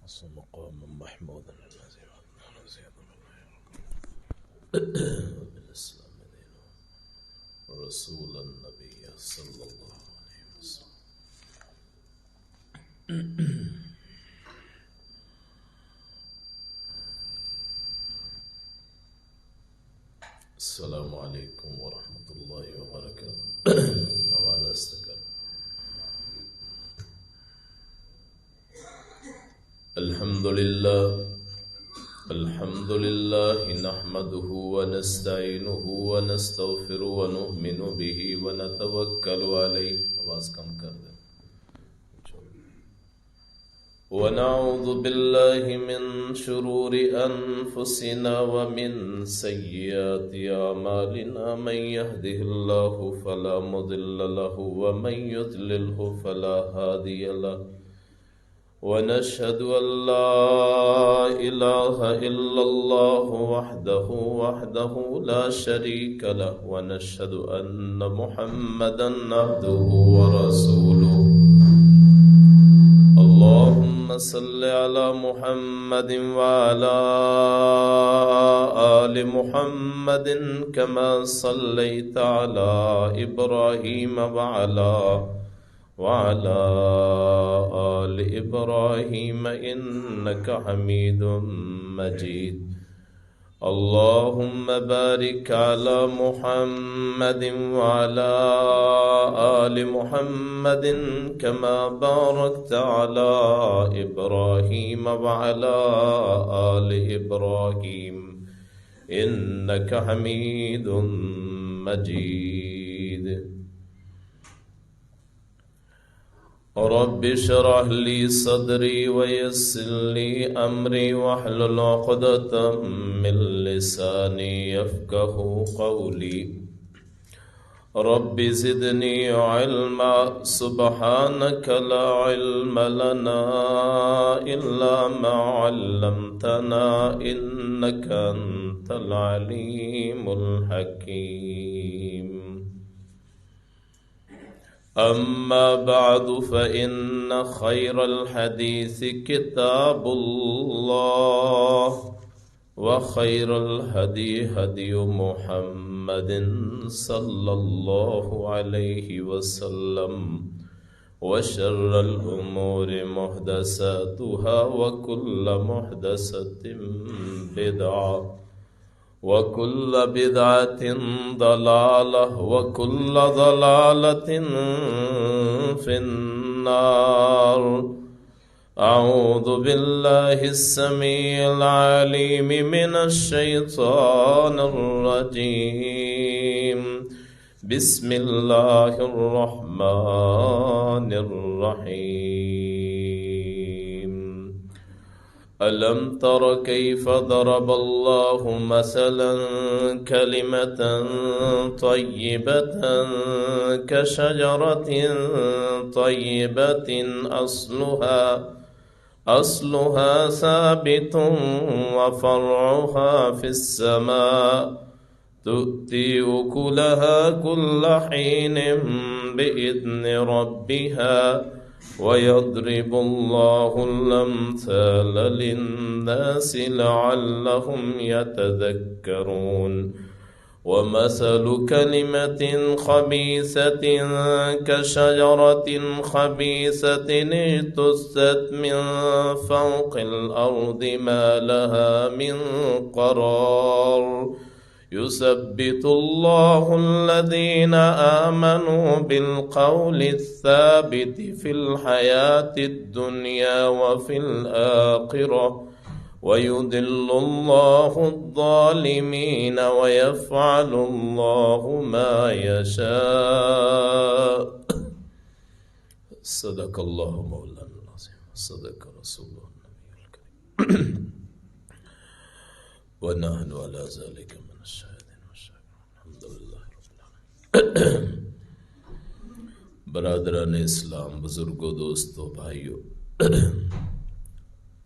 مقام محمود الذي بالإسلام دينه رسول النبي صلى الله عليه وسلم. السلام عليكم ورحمة الله وبركاته. آواز استقر. الحمد لله نحمده ونستعينه ونستغفره ونؤمن به ونتوكل عليه. آواز کم کر دیں. ونعوذ بالله من شرور أنفسنا ومن سيئات أعمالنا من يهده الله فلا مضل له ومن يضلله فلا هادي له ونشهد أن لا إله إلا الله وحده لا شريك له ونشهد أن محمدا عبده ورسوله. اللهم صل على محمد وعلى آل محمد كما صليت على إبراهيم وعلى آل إبراهيم إنك حميد مجيد. اللهم بارك على محمد وعلى آل محمد كما باركت على إبراهيم وعلى آل إبراهيم إنك حميد مجيد. رب اشرح لي صدري ويسر لي أمري واحلل عقدة من لساني يفقهوا قولي. رب زدني علما سبحانك لا علم لنا إلا ما علمتنا إنك أنت العليم الحكيم. أما بعد فإن خير الحديث كتاب الله وخير الهدي هدي محمد صلى الله عليه وسلم وشر الأمور محدثاتها وكل محدثة بدعة وكل بدعة ضلالة وكل ضلالة في النار. أعوذ بالله السميع العليم من الشيطان الرجيم. بسم الله الرحمن الرحيم. ألم تر كيف ضرب الله مثلا كلمة طيبة كشجرة طيبة أصلها ثابت وفرعها في السماء تؤتي أكلها كل حين بإذن ربها ويضرب الله الأمثال للناس لعلهم يتذكرون. ومثل كلمة خبيثة كشجرة خبيثة اجتثت من فوق الأرض ما لها من قرار. يثبت الله الذين آمنوا بالقول الثابت في الحياة الدنيا وفي الآخرة ويضل الله الظالمين ويفعل الله ما يشاء. صدق الله مولانا العظيم صدق رسوله النبي الكريم ونحن على ذلك من الشاهدين والشاكرين. الحمد لله رب العالمين. برادران اسلام، بزرگوں، دوستوں، بھائیوں،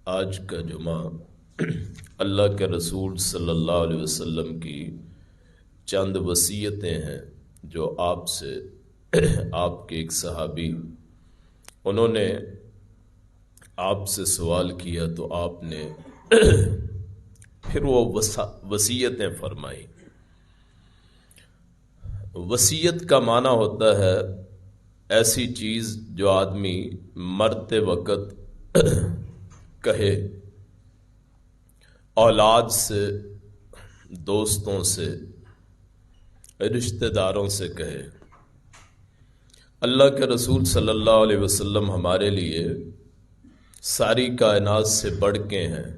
آج کا جمعہ اللہ کے رسول صلی اللہ علیہ وسلم کی چند وصیتیں ہیں جو آپ کے ایک صحابی انہوں نے آپ سے سوال کیا تو آپ نے پھر وہ وصیتیں فرمائی. وصیت کا معنی ہوتا ہے ایسی چیز جو آدمی مرتے وقت کہے، اولاد سے، دوستوں سے، رشتہ داروں سے کہے. اللہ کے رسول صلی اللہ علیہ وسلم ہمارے لیے ساری کائنات سے بڑھ کے ہیں.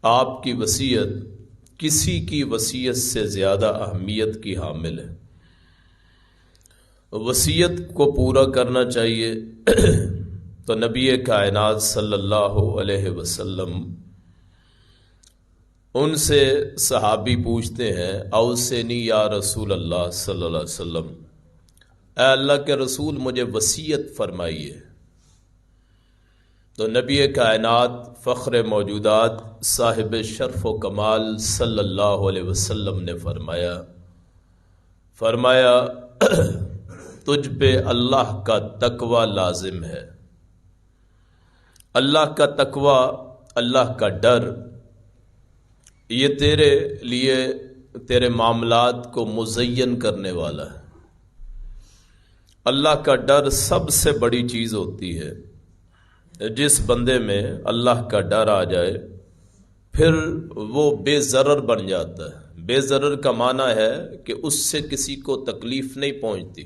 آپ کی وصیت کسی کی وصیت سے زیادہ اہمیت کی حامل ہے. وصیت کو پورا کرنا چاہیے. تو نبی کائنات صلی اللہ علیہ وسلم، ان سے صحابی پوچھتے ہیں اوصنی یا رسول اللہ صلی اللہ علیہ وسلم، اے اللہ کے رسول مجھے وصیت فرمائیے. تو نبی کائنات فخر موجودات صاحب شرف و کمال صلی اللہ علیہ وسلم نے فرمایا تجھ پہ اللہ کا تقوی لازم ہے. اللہ کا تقوی، اللہ کا ڈر، یہ تیرے لیے تیرے معاملات کو مزین کرنے والا ہے. اللہ کا ڈر سب سے بڑی چیز ہوتی ہے. جس بندے میں اللہ کا ڈر آ جائے پھر وہ بے ضرر بن جاتا ہے. بے ضرر کا معنی ہے کہ اس سے کسی کو تکلیف نہیں پہنچتی.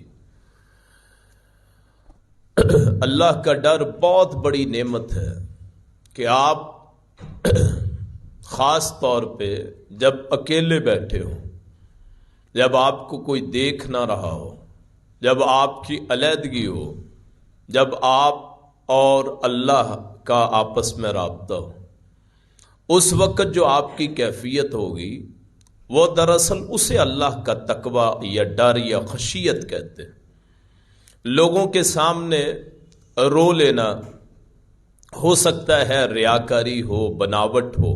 اللہ کا ڈر بہت بڑی نعمت ہے کہ آپ خاص طور پہ جب اکیلے بیٹھے ہو، جب آپ کو کوئی دیکھ نہ رہا ہو، جب آپ کی علیحدگی ہو، جب آپ اور اللہ کا آپس میں رابطہ ہو، اس وقت جو آپ کی کیفیت ہوگی وہ دراصل اسے اللہ کا تقوی یا ڈر یا خشیت کہتے ہیں. لوگوں کے سامنے رو لینا ہو سکتا ہے ریاکاری ہو، بناوٹ ہو،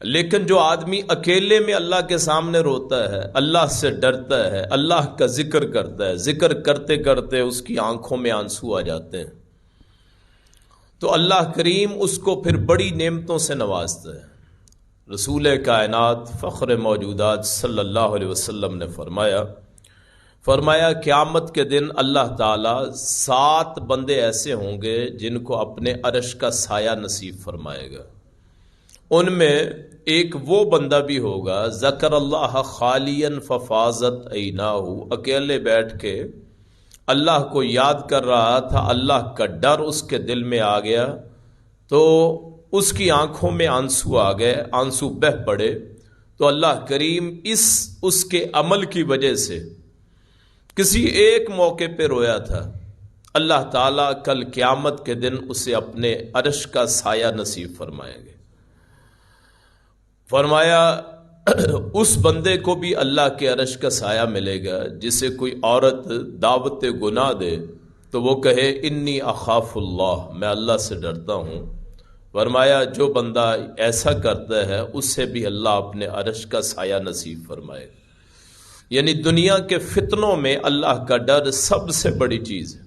لیکن جو آدمی اکیلے میں اللہ کے سامنے روتا ہے، اللہ سے ڈرتا ہے، اللہ کا ذکر کرتا ہے، ذکر کرتے کرتے اس کی آنکھوں میں آنسو آ جاتے ہیں، تو اللہ کریم اس کو پھر بڑی نعمتوں سے نوازتا ہے. رسول کائنات فخر موجودات صلی اللہ علیہ وسلم نے فرمایا قیامت کے دن اللہ تعالیٰ 7 بندے ایسے ہوں گے جن کو اپنے عرش کا سایہ نصیب فرمائے گا. ان میں ایک وہ بندہ بھی ہوگا ذکر اللہ خالیا ففاضت عیناہ، اکیلے بیٹھ کے اللہ کو یاد کر رہا تھا، اللہ کا ڈر اس کے دل میں آ گیا تو اس کی آنکھوں میں آنسو آ گئے، آنسو بہہ پڑے. تو اللہ کریم اس کے عمل کی وجہ سے کسی ایک موقع پہ رویا تھا، اللہ تعالیٰ کل قیامت کے دن اسے اپنے عرش کا سایہ نصیب فرمائیں گے. فرمایا اس بندے کو بھی اللہ کے عرش کا سایہ ملے گا جسے کوئی عورت دعوت گناہ دے تو وہ کہے انی اخاف اللہ، میں اللہ سے ڈرتا ہوں. فرمایا جو بندہ ایسا کرتا ہے اس سے بھی اللہ اپنے عرش کا سایہ نصیب فرمائے. یعنی دنیا کے فتنوں میں اللہ کا ڈر سب سے بڑی چیز ہے.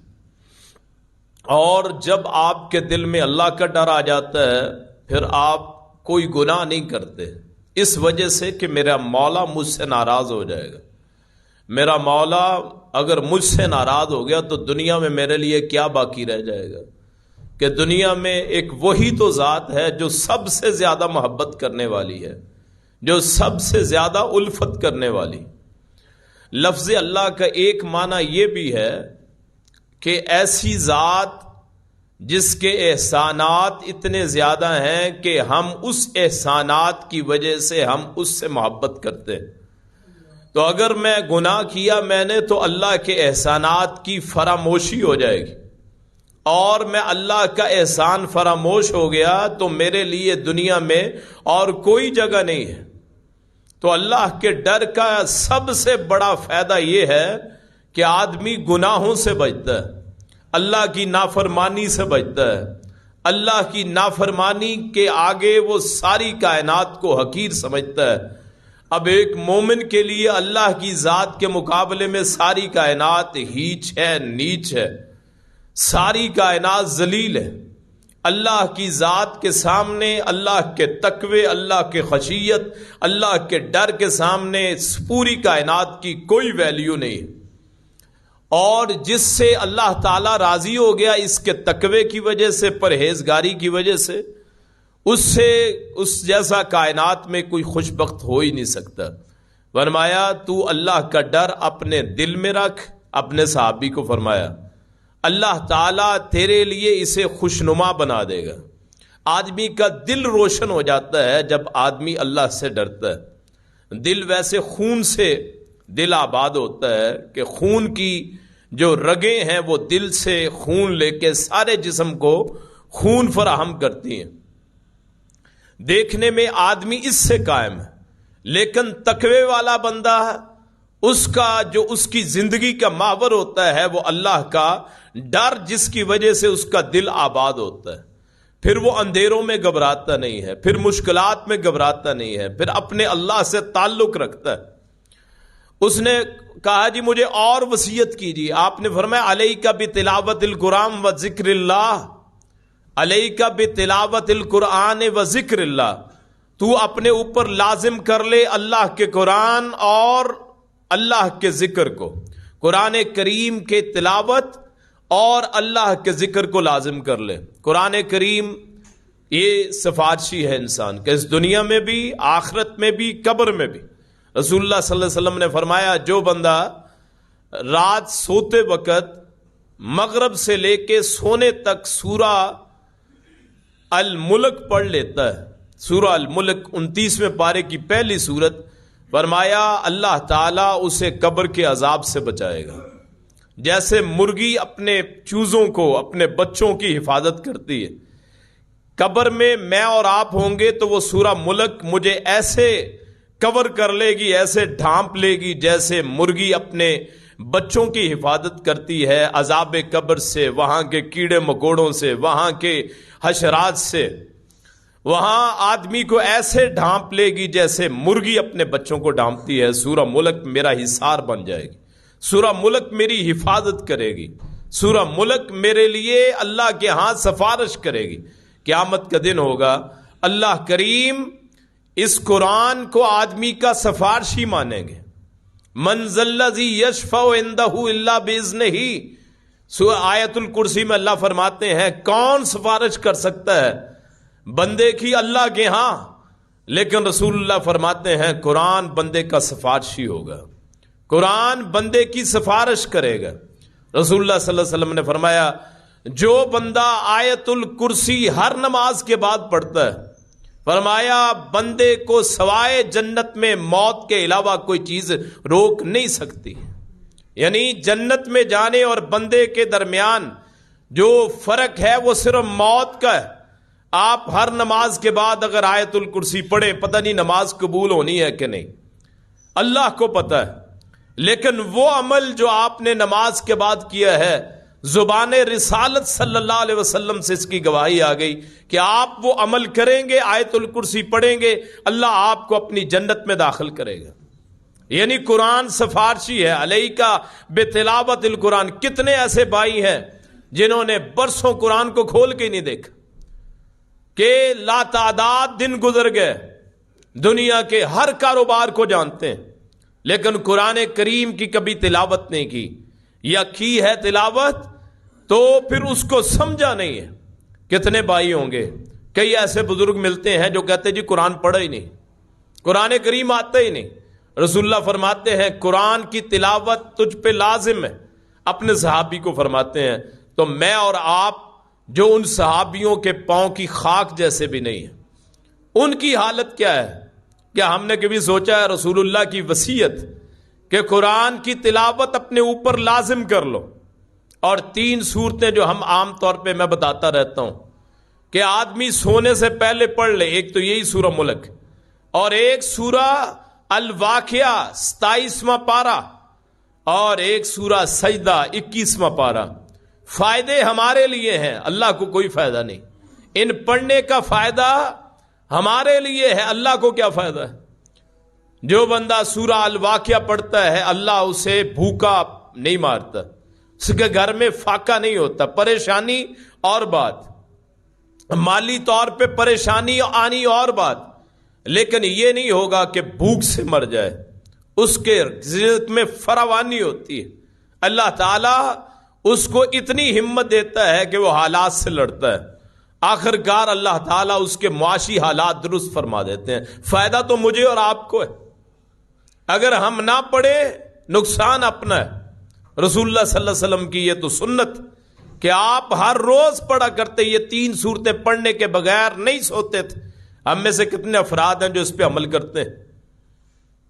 اور جب آپ کے دل میں اللہ کا ڈر آ جاتا ہے پھر آپ کوئی گناہ نہیں کرتے، اس وجہ سے کہ میرا مولا مجھ سے ناراض ہو جائے گا. میرا مولا اگر مجھ سے ناراض ہو گیا تو دنیا میں میرے لیے کیا باقی رہ جائے گا؟ کہ دنیا میں ایک وہی تو ذات ہے جو سب سے زیادہ محبت کرنے والی ہے، جو سب سے زیادہ الفت کرنے والی. لفظ اللہ کا ایک معنی یہ بھی ہے کہ ایسی ذات جس کے احسانات اتنے زیادہ ہیں کہ ہم اس احسانات کی وجہ سے ہم اس سے محبت کرتے ہیں. تو اگر میں گناہ کیا میں نے تو اللہ کے احسانات کی فراموشی ہو جائے گی، اور میں اللہ کا احسان فراموش ہو گیا تو میرے لیے دنیا میں اور کوئی جگہ نہیں ہے. تو اللہ کے ڈر کا سب سے بڑا فائدہ یہ ہے کہ آدمی گناہوں سے بچتا ہے، اللہ کی نافرمانی سے بچتا ہے. اللہ کی نافرمانی کے آگے وہ ساری کائنات کو حقیر سمجھتا ہے. اب ایک مومن کے لیے اللہ کی ذات کے مقابلے میں ساری کائنات ہیچ ہے، نیچ ہے. ساری کائنات ذلیل ہے، اللہ کی ذات کے سامنے، اللہ کے تقوی، اللہ کے خشیت، اللہ کے ڈر کے سامنے پوری کائنات کی کوئی ویلیو نہیں ہے۔ اور جس سے اللہ تعالیٰ راضی ہو گیا اس کے تقوی کی وجہ سے، پرہیزگاری کی وجہ سے، اس جیسا کائنات میں کوئی خوش بخت ہو ہی نہیں سکتا۔ فرمایا تو اللہ کا ڈر اپنے دل میں رکھ۔ اپنے صحابی کو فرمایا اللہ تعالیٰ تیرے لیے اسے خوشنما بنا دے گا۔ آدمی کا دل روشن ہو جاتا ہے جب آدمی اللہ سے ڈرتا ہے۔ دل ویسے خون سے دل آباد ہوتا ہے کہ خون کی جو رگیں ہیں وہ دل سے خون لے کے سارے جسم کو خون فراہم کرتی ہیں۔ دیکھنے میں آدمی اس سے قائم ہے، لیکن تقوی والا بندہ اس کا جو اس کی زندگی کا محور ہوتا ہے وہ اللہ کا ڈر، جس کی وجہ سے اس کا دل آباد ہوتا ہے۔ پھر وہ اندھیروں میں گھبراتا نہیں ہے، پھر مشکلات میں گھبراتا نہیں ہے، پھر اپنے اللہ سے تعلق رکھتا ہے۔ اس نے کہا جی مجھے اور وصیت کیجیے۔ آپ نے فرمایا علیک بتلاوت القرآن و ذکر اللہ، علیک بتلاوت القرآن و ذکر اللہ، تو اپنے اوپر لازم کر لے اللہ کے قرآن اور اللہ کے ذکر کو، قرآن کریم کے تلاوت اور اللہ کے ذکر کو لازم کر لے۔ قرآن کریم یہ سفارشی ہے انسان کے، اس دنیا میں بھی، آخرت میں بھی، قبر میں بھی۔ رسول اللہ صلی اللہ علیہ وسلم نے فرمایا جو بندہ رات سوتے وقت مغرب سے لے کے سونے تک سورہ الملک پڑھ لیتا ہے، سورہ الملک 29ویں پارے کی پہلی سورت، فرمایا اللہ تعالیٰ اسے قبر کے عذاب سے بچائے گا۔ جیسے مرغی اپنے چوزوں کو، اپنے بچوں کی حفاظت کرتی ہے، قبر میں اور آپ ہوں گے تو وہ سورہ ملک مجھے ایسے کور کر لے گی، ایسے ڈھانپ لے گی جیسے مرغی اپنے بچوں کی حفاظت کرتی ہے عذاب قبر سے، وہاں کے کیڑے مکوڑوں سے، وہاں کے حشرات سے۔ وہاں آدمی کو ایسے ڈھانپ لے گی جیسے مرغی اپنے بچوں کو ڈھانپتی ہے۔ سورہ ملک میرا حصار بن جائے گی، سورہ ملک میری حفاظت کرے گی، سورہ ملک میرے لیے اللہ کے ہاں سفارش کرے گی۔ قیامت کا دن ہوگا، اللہ کریم اس قرآن کو آدمی کا سفارشی مانیں گے۔ من ذا الذی یشفع عندہ الا باذنہ، سورہ آیت الکرسی میں اللہ فرماتے ہیں کون سفارش کر سکتا ہے بندے کی اللہ کے ہاں، لیکن رسول اللہ فرماتے ہیں قرآن بندے کا سفارشی ہوگا، قرآن بندے کی سفارش کرے گا۔ رسول اللہ صلی اللہ علیہ وسلم نے فرمایا جو بندہ آیت الکرسی ہر نماز کے بعد پڑھتا ہے، فرمایا بندے کو سوائے جنت میں موت کے علاوہ کوئی چیز روک نہیں سکتی۔ یعنی جنت میں جانے اور بندے کے درمیان جو فرق ہے وہ صرف موت کا ہے۔ آپ ہر نماز کے بعد اگر آیت الکرسی پڑھیں، پتہ نہیں نماز قبول ہونی ہے کہ نہیں، اللہ کو پتہ ہے، لیکن وہ عمل جو آپ نے نماز کے بعد کیا ہے، زبان رسالت صلی اللہ علیہ وسلم سے اس کی گواہی آ گئی کہ آپ وہ عمل کریں گے، آیت الکرسی پڑھیں گے، اللہ آپ کو اپنی جنت میں داخل کرے گا۔ یعنی قرآن سفارشی ہے، علیک بتلاوت القرآن۔ کتنے ایسے بھائی ہیں جنہوں نے برسوں قرآن کو کھول کے نہیں دیکھا، کہ لا تعداد دن گزر گئے، دنیا کے ہر کاروبار کو جانتے ہیں، لیکن قرآن کریم کی کبھی تلاوت نہیں کی، یا کی ہے تلاوت تو پھر اس کو سمجھا نہیں ہے۔ کتنے بھائی ہوں گے، کئی ایسے بزرگ ملتے ہیں جو کہتے جی قرآن پڑھا ہی نہیں، قرآن کریم آتا ہی نہیں۔ رسول اللہ فرماتے ہیں قرآن کی تلاوت تجھ پہ لازم ہے۔ اپنے صحابی کو فرماتے ہیں تو میں اور آپ جو ان صحابیوں کے پاؤں کی خاک جیسے بھی نہیں ہیں، ان کی حالت کیا ہے؟ کیا ہم نے کبھی سوچا ہے رسول اللہ کی وصیت کہ قرآن کی تلاوت اپنے اوپر لازم کر لو؟ اور 3 صورتیں جو ہم عام طور پہ میں بتاتا رہتا ہوں کہ آدمی سونے سے پہلے پڑھ لے، ایک تو یہی سورہ ملک، اور ایک سورہ الواقعہ 27واں پارہ، اور ایک سورہ سجدہ 21واں پارہ۔ فائدے ہمارے لیے ہیں، اللہ کو کوئی فائدہ نہیں۔ ان پڑھنے کا فائدہ ہمارے لیے ہے، اللہ کو کیا فائدہ ہے؟ جو بندہ سورہ الواقعہ پڑھتا ہے اللہ اسے بھوکا نہیں مارتا، اس کے گھر میں فاقہ نہیں ہوتا. پریشانی اور بات, مالی طور پہ پریشانی آنی اور بات, لیکن یہ نہیں ہوگا کہ بھوک سے مر جائے. اس کے رزق میں فراوانی ہوتی ہے. اللہ تعالیٰ اس کو اتنی ہمت دیتا ہے کہ وہ حالات سے لڑتا ہے. آخر کار اللہ تعالیٰ اس کے معاشی حالات درست فرما دیتے ہیں. فائدہ تو مجھے اور آپ کو ہے. اگر ہم نہ پڑھے نقصان اپنا ہے. رسول اللہ صلی اللہ علیہ وسلم کی یہ تو سنت کہ آپ ہر روز پڑھا کرتے. یہ 3 سورتیں پڑھنے کے بغیر نہیں سوتے تھے. ہم میں سے کتنے افراد ہیں جو اس پہ عمل کرتے ہیں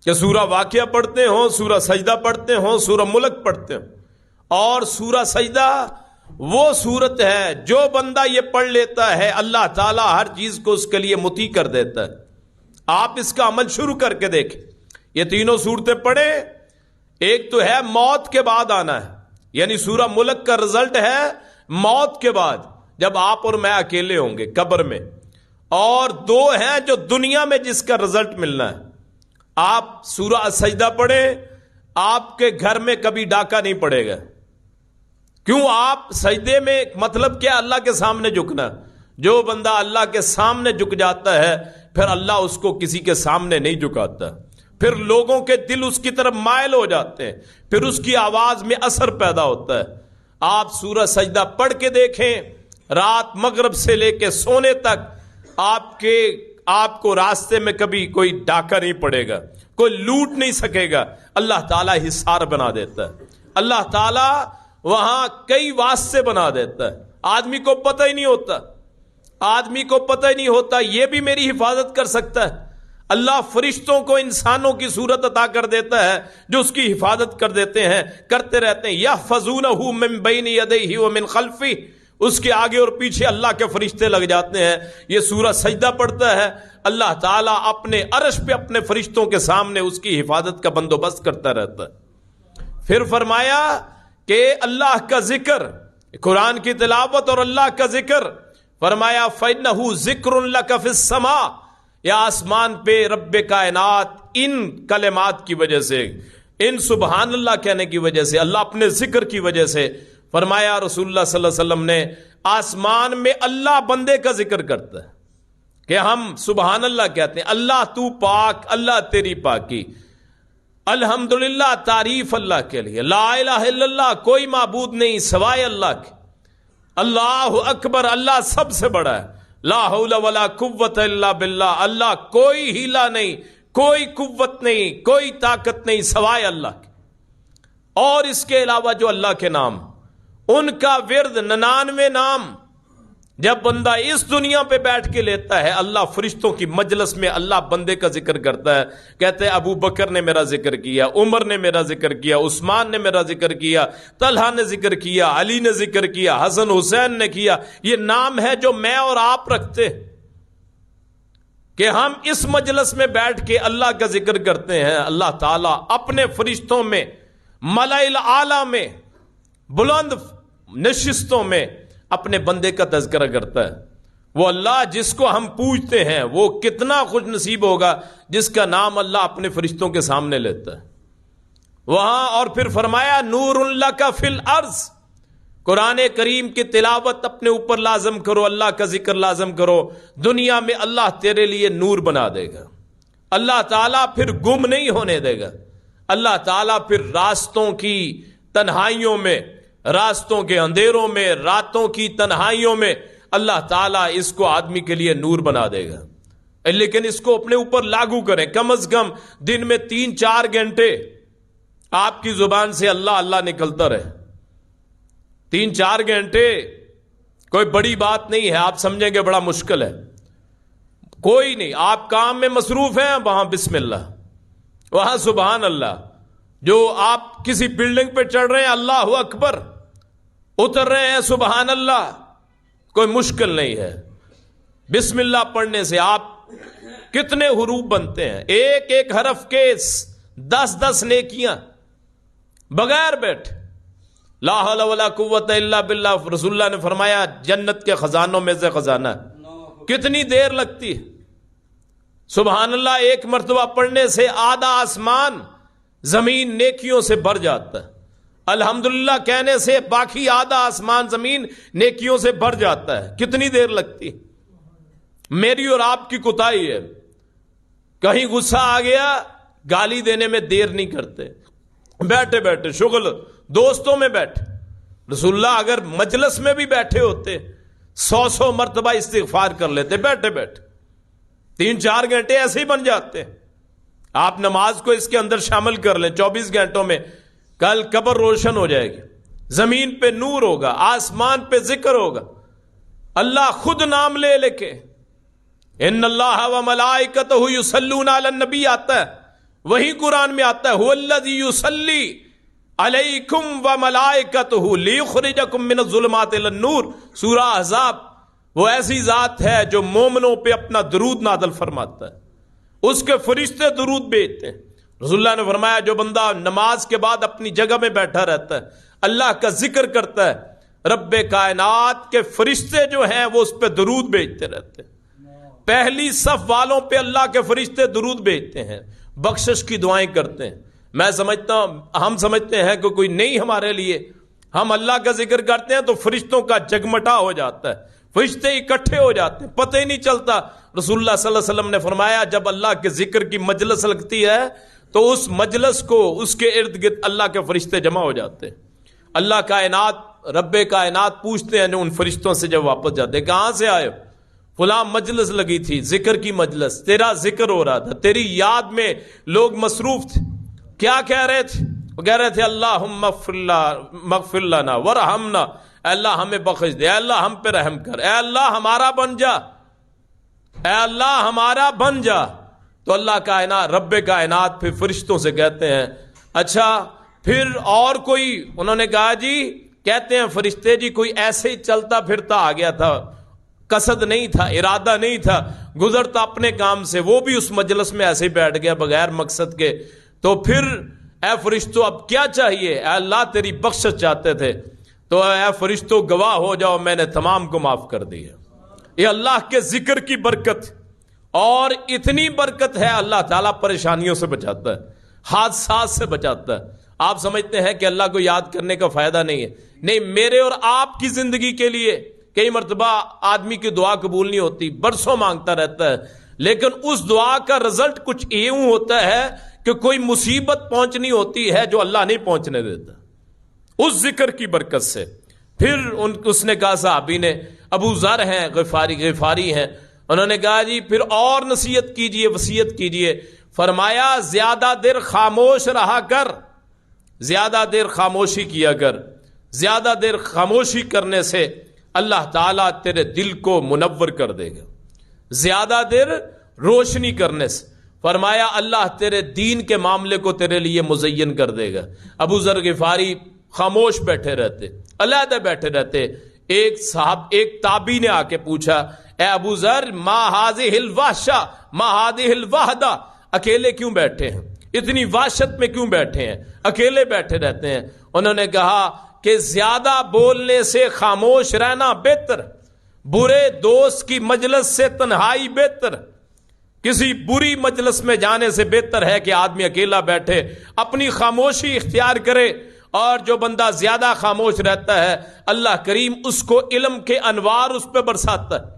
کہ سورہ واقعہ پڑھتے ہوں, سورہ سجدہ پڑھتے ہوں, سورہ ملک پڑھتے ہوں. اور سورہ سجدہ وہ سورت ہے جو بندہ یہ پڑھ لیتا ہے اللہ تعالیٰ ہر چیز کو اس کے لیے مطیع کر دیتا ہے. آپ اس کا عمل شروع کر کے دیکھیں. یہ تینوں سورتیں پڑھیں. ایک تو ہے موت کے بعد آنا ہے, یعنی سورہ ملک کا رزلٹ ہے موت کے بعد, جب آپ اور میں اکیلے ہوں گے قبر میں. اور 2 ہیں جو دنیا میں جس کا رزلٹ ملنا ہے. آپ سورہ سجدہ پڑھیں, آپ کے گھر میں کبھی ڈاکہ نہیں پڑے گا. کیوں؟ آپ سجدے میں مطلب کیا؟ اللہ کے سامنے جھکنا. جو بندہ اللہ کے سامنے جھک جاتا ہے پھر اللہ اس کو کسی کے سامنے نہیں جھکاتا. پھر لوگوں کے دل اس کی طرف مائل ہو جاتے ہیں, پھر اس کی آواز میں اثر پیدا ہوتا ہے. آپ سورہ سجدہ پڑھ کے دیکھیں, رات مغرب سے لے کے سونے تک آپ کو راستے میں کبھی کوئی ڈاکہ نہیں پڑے گا, کوئی لوٹ نہیں سکے گا. اللہ تعالیٰ حصار بنا دیتا ہے. اللہ تعالیٰ وہاں کئی واسطے بنا دیتا ہے. آدمی کو پتہ ہی نہیں ہوتا, یہ بھی میری حفاظت کر سکتا ہے. اللہ فرشتوں کو انسانوں کی صورت عطا کر دیتا ہے جو اس کی حفاظت کر دیتے ہیں, کرتے رہتے ہیں. یحفظونہ من بین یدیہ ومن خلفہ, اس کے آگے اور پیچھے اللہ کے فرشتے لگ جاتے ہیں. یہ سورہ سجدہ پڑھتا ہے, اللہ تعالیٰ اپنے عرش پہ اپنے فرشتوں کے سامنے اس کی حفاظت کا بندوبست کرتا رہتا ہے. پھر فرمایا کہ اللہ کا ذکر, قرآن کی تلاوت اور اللہ کا ذکر, فرمایا فَإِنَّهُ ذِكْرٌ لَكَ فِي السَّمَاءِ, یا آسمان پہ رب کائنات ان کلمات کی وجہ سے, ان سبحان اللہ کہنے کی وجہ سے, اللہ اپنے ذکر کی وجہ سے, فرمایا رسول اللہ صلی اللہ علیہ وسلم نے آسمان میں اللہ بندے کا ذکر کرتا ہے کہ ہم سبحان اللہ کہتے ہیں. اللہ تو پاک, اللہ تیری پاکی, الحمدللہ تعریف اللہ کے لیے, لا الہ الا اللہ کوئی معبود نہیں سوائے اللہ کے, اللہ اکبر اللہ سب سے بڑا ہے, لا حول ولا قوت الا باللہ اللہ کوئی ہیلا نہیں, کوئی قوت نہیں, کوئی طاقت نہیں سوائے اللہ کے. اور اس کے علاوہ جو اللہ کے نام, ان کا ورد 99 نام جب بندہ اس دنیا پہ بیٹھ کے لیتا ہے, اللہ فرشتوں کی مجلس میں اللہ بندے کا ذکر کرتا ہے. کہتے ہیں ابو بکر نے میرا ذکر کیا, عمر نے میرا ذکر کیا, عثمان نے میرا ذکر کیا, طلحہ نے ذکر کیا, علی نے ذکر کیا, حسن حسین نے کیا. یہ نام ہے جو میں اور آپ رکھتے کہ ہم اس مجلس میں بیٹھ کے اللہ کا ذکر کرتے ہیں. اللہ تعالیٰ اپنے فرشتوں میں ملأ الاعلی میں بلند نشستوں میں اپنے بندے کا تذکرہ کرتا ہے. وہ اللہ جس کو ہم پوجتے ہیں وہ کتنا خوش نصیب ہوگا جس کا نام اللہ اپنے فرشتوں کے سامنے لیتا ہے وہاں. اور پھر فرمایا نور لک فی الارض, قرآن کریم کی تلاوت اپنے اوپر لازم کرو, اللہ کا ذکر لازم کرو, دنیا میں اللہ تیرے لیے نور بنا دے گا. اللہ تعالیٰ پھر گم نہیں ہونے دے گا. اللہ تعالیٰ پھر راستوں کی تنہائیوں میں, راستوں کے اندھیروں میں, راتوں کی تنہائیوں میں اللہ تعالیٰ اس کو آدمی کے لیے نور بنا دے گا. لیکن اس کو اپنے اوپر لاگو کریں. کم از کم دن میں 3-4 گھنٹے آپ کی زبان سے اللہ اللہ نکلتا رہے. 3-4 گھنٹے کوئی بڑی بات نہیں ہے. آپ سمجھیں گے بڑا مشکل ہے, کوئی نہیں. آپ کام میں مصروف ہیں, وہاں بسم اللہ, وہاں سبحان اللہ. جو آپ کسی بلڈنگ پہ چڑھ رہے ہیں اللہ اکبر, اتر رہے ہیں سبحان اللہ, کوئی مشکل نہیں ہے. بسم اللہ پڑھنے سے آپ کتنے حروف بنتے ہیں, ایک ایک حرف کے 10 نیکیاں بغیر بیٹھ. لا حول ولا قوت الا باللہ, رسول اللہ نے فرمایا جنت کے خزانوں میں سے خزانہ. کتنی دیر لگتی ہے؟ سبحان اللہ ایک مرتبہ پڑھنے سے آدھا آسمان زمین نیکیوں سے بھر جاتا ہے. الحمدللہ کہنے سے باقی آدھا آسمان زمین نیکیوں سے بھر جاتا ہے. کتنی دیر لگتی؟ میری اور آپ کی کوتاہی ہے. کہیں غصہ آ گیا گالی دینے میں دیر نہیں کرتے, بیٹھے بیٹھے شغل دوستوں میں بیٹھے. رسول اللہ اگر مجلس میں بھی بیٹھے ہوتے 100 مرتبہ استغفار کر لیتے بیٹھے بیٹھے. 3-4 گھنٹے ایسے ہی بن جاتے. آپ نماز کو اس کے اندر شامل کر لیں 24 گھنٹوں میں. کل قبر روشن ہو جائے گی, زمین پہ نور ہوگا, آسمان پہ ذکر ہوگا, اللہ خود نام لے کے ان اللہ و ملائکتہ یصلون علی النبی آتا ہے, وہی قرآن میں آتا ہے هو الذی یصلی علیکم و ملائکتہ لیخرجکم من الظلمات الی النور. سورہ احزاب. وہ ایسی ذات ہے جو مومنوں پہ اپنا درود نازل فرماتا ہے, اس کے فرشتے درود بھیجتے ہیں. رسول اللہ نے فرمایا جو بندہ نماز کے بعد اپنی جگہ میں بیٹھا رہتا ہے اللہ کا ذکر کرتا ہے, رب کائنات کے فرشتے جو ہیں وہ اس پہ درود بھیجتے رہتے ہیں. پہلی صف والوں پہ اللہ کے فرشتے درود بھیجتے ہیں, بخشش کی دعائیں کرتے ہیں. میں سمجھتا ہوں ہم سمجھتے ہیں کہ کوئی نہیں ہمارے لیے, ہم اللہ کا ذکر کرتے ہیں تو فرشتوں کا جگمٹا ہو جاتا ہے, فرشتے اکٹھے ہو جاتے ہیں, پتہ ہی نہیں چلتا. رسول اللہ صلی اللہ علیہ وسلم نے فرمایا جب اللہ کے ذکر کی مجلس لگتی ہے تو اس مجلس کو اس کے ارد گرد اللہ کے فرشتے جمع ہو جاتے ہیں. اللہ کائنات رب کائنات پوچھتے ہیں ان فرشتوں سے جب واپس جاتے ہیں کہاں سے آئے؟ فلاں مجلس لگی تھی, ذکر کی مجلس, تیرا ذکر ہو رہا تھا, تیری یاد میں لوگ مصروف تھے. کیا کہہ رہے تھے؟ وہ کہہ رہے تھے اللہم مغفر لنا ورحمنا, اے اللہ ہمیں بخش دے, اے اللہ ہم پہ رحم کر, اے اللہ ہمارا بن جا, اے اللہ ہمارا بن جا. تو اللہ کائنات رب کائنات پھر فرشتوں سے کہتے ہیں اچھا پھر اور کوئی؟ انہوں نے کہا جی کہتے ہیں فرشتے جی کوئی ایسے ہی چلتا پھرتا آ گیا تھا, قصد نہیں تھا, ارادہ نہیں تھا, گزرتا اپنے کام سے, وہ بھی اس مجلس میں ایسے ہی بیٹھ گیا بغیر مقصد کے. تو پھر اے فرشتوں اب کیا چاہیے؟ اے اللہ تیری بخشش چاہتے تھے تو اے فرشتوں گواہ ہو جاؤ میں نے تمام کو معاف کر دیا. یہ اللہ کے ذکر کی برکت, اور اتنی برکت ہے اللہ تعالیٰ پریشانیوں سے بچاتا ہے, حادثات سے بچاتا ہے. آپ سمجھتے ہیں کہ اللہ کو یاد کرنے کا فائدہ نہیں ہے. نہیں, میرے اور آپ کی زندگی کے لیے کئی مرتبہ آدمی کی دعا قبول نہیں ہوتی, برسوں مانگتا رہتا ہے, لیکن اس دعا کا رزلٹ کچھ یوں ہوتا ہے کہ کوئی مصیبت پہنچنی ہوتی ہے جو اللہ نہیں پہنچنے دیتا اس ذکر کی برکت سے. پھر اس نے کہا صحابی نے, ابو ذر ہیں غفاری ہیں, انہوں نے کہا جی پھر اور نصیحت کیجئے, وصیت کیجئے. فرمایا زیادہ دیر خاموش رہا کر, زیادہ دیر خاموشی کیا کر. زیادہ دیر خاموشی کرنے سے اللہ تعالیٰ تیرے دل کو منور کر دے گا, زیادہ دیر روشنی کرنے سے. فرمایا اللہ تیرے دین کے معاملے کو تیرے لیے مزین کر دے گا. ابو ذر غفاری خاموش بیٹھے رہتے, علیحدہ بیٹھے رہتے. ایک تابعی نے آ کے پوچھا اے ابو ذر ما ہذہ الوحشہ ما ہذہ الوحدہ, اکیلے کیوں بیٹھے ہیں, اتنی وحشت میں کیوں بیٹھے ہیں, اکیلے بیٹھے رہتے ہیں؟ انہوں نے کہا کہ زیادہ بولنے سے خاموش رہنا بہتر, برے دوست کی مجلس سے تنہائی بہتر. کسی بری مجلس میں جانے سے بہتر ہے کہ آدمی اکیلا بیٹھے اپنی خاموشی اختیار کرے. اور جو بندہ زیادہ خاموش رہتا ہے اللہ کریم اس کو علم کے انوار اس پہ برساتا ہے.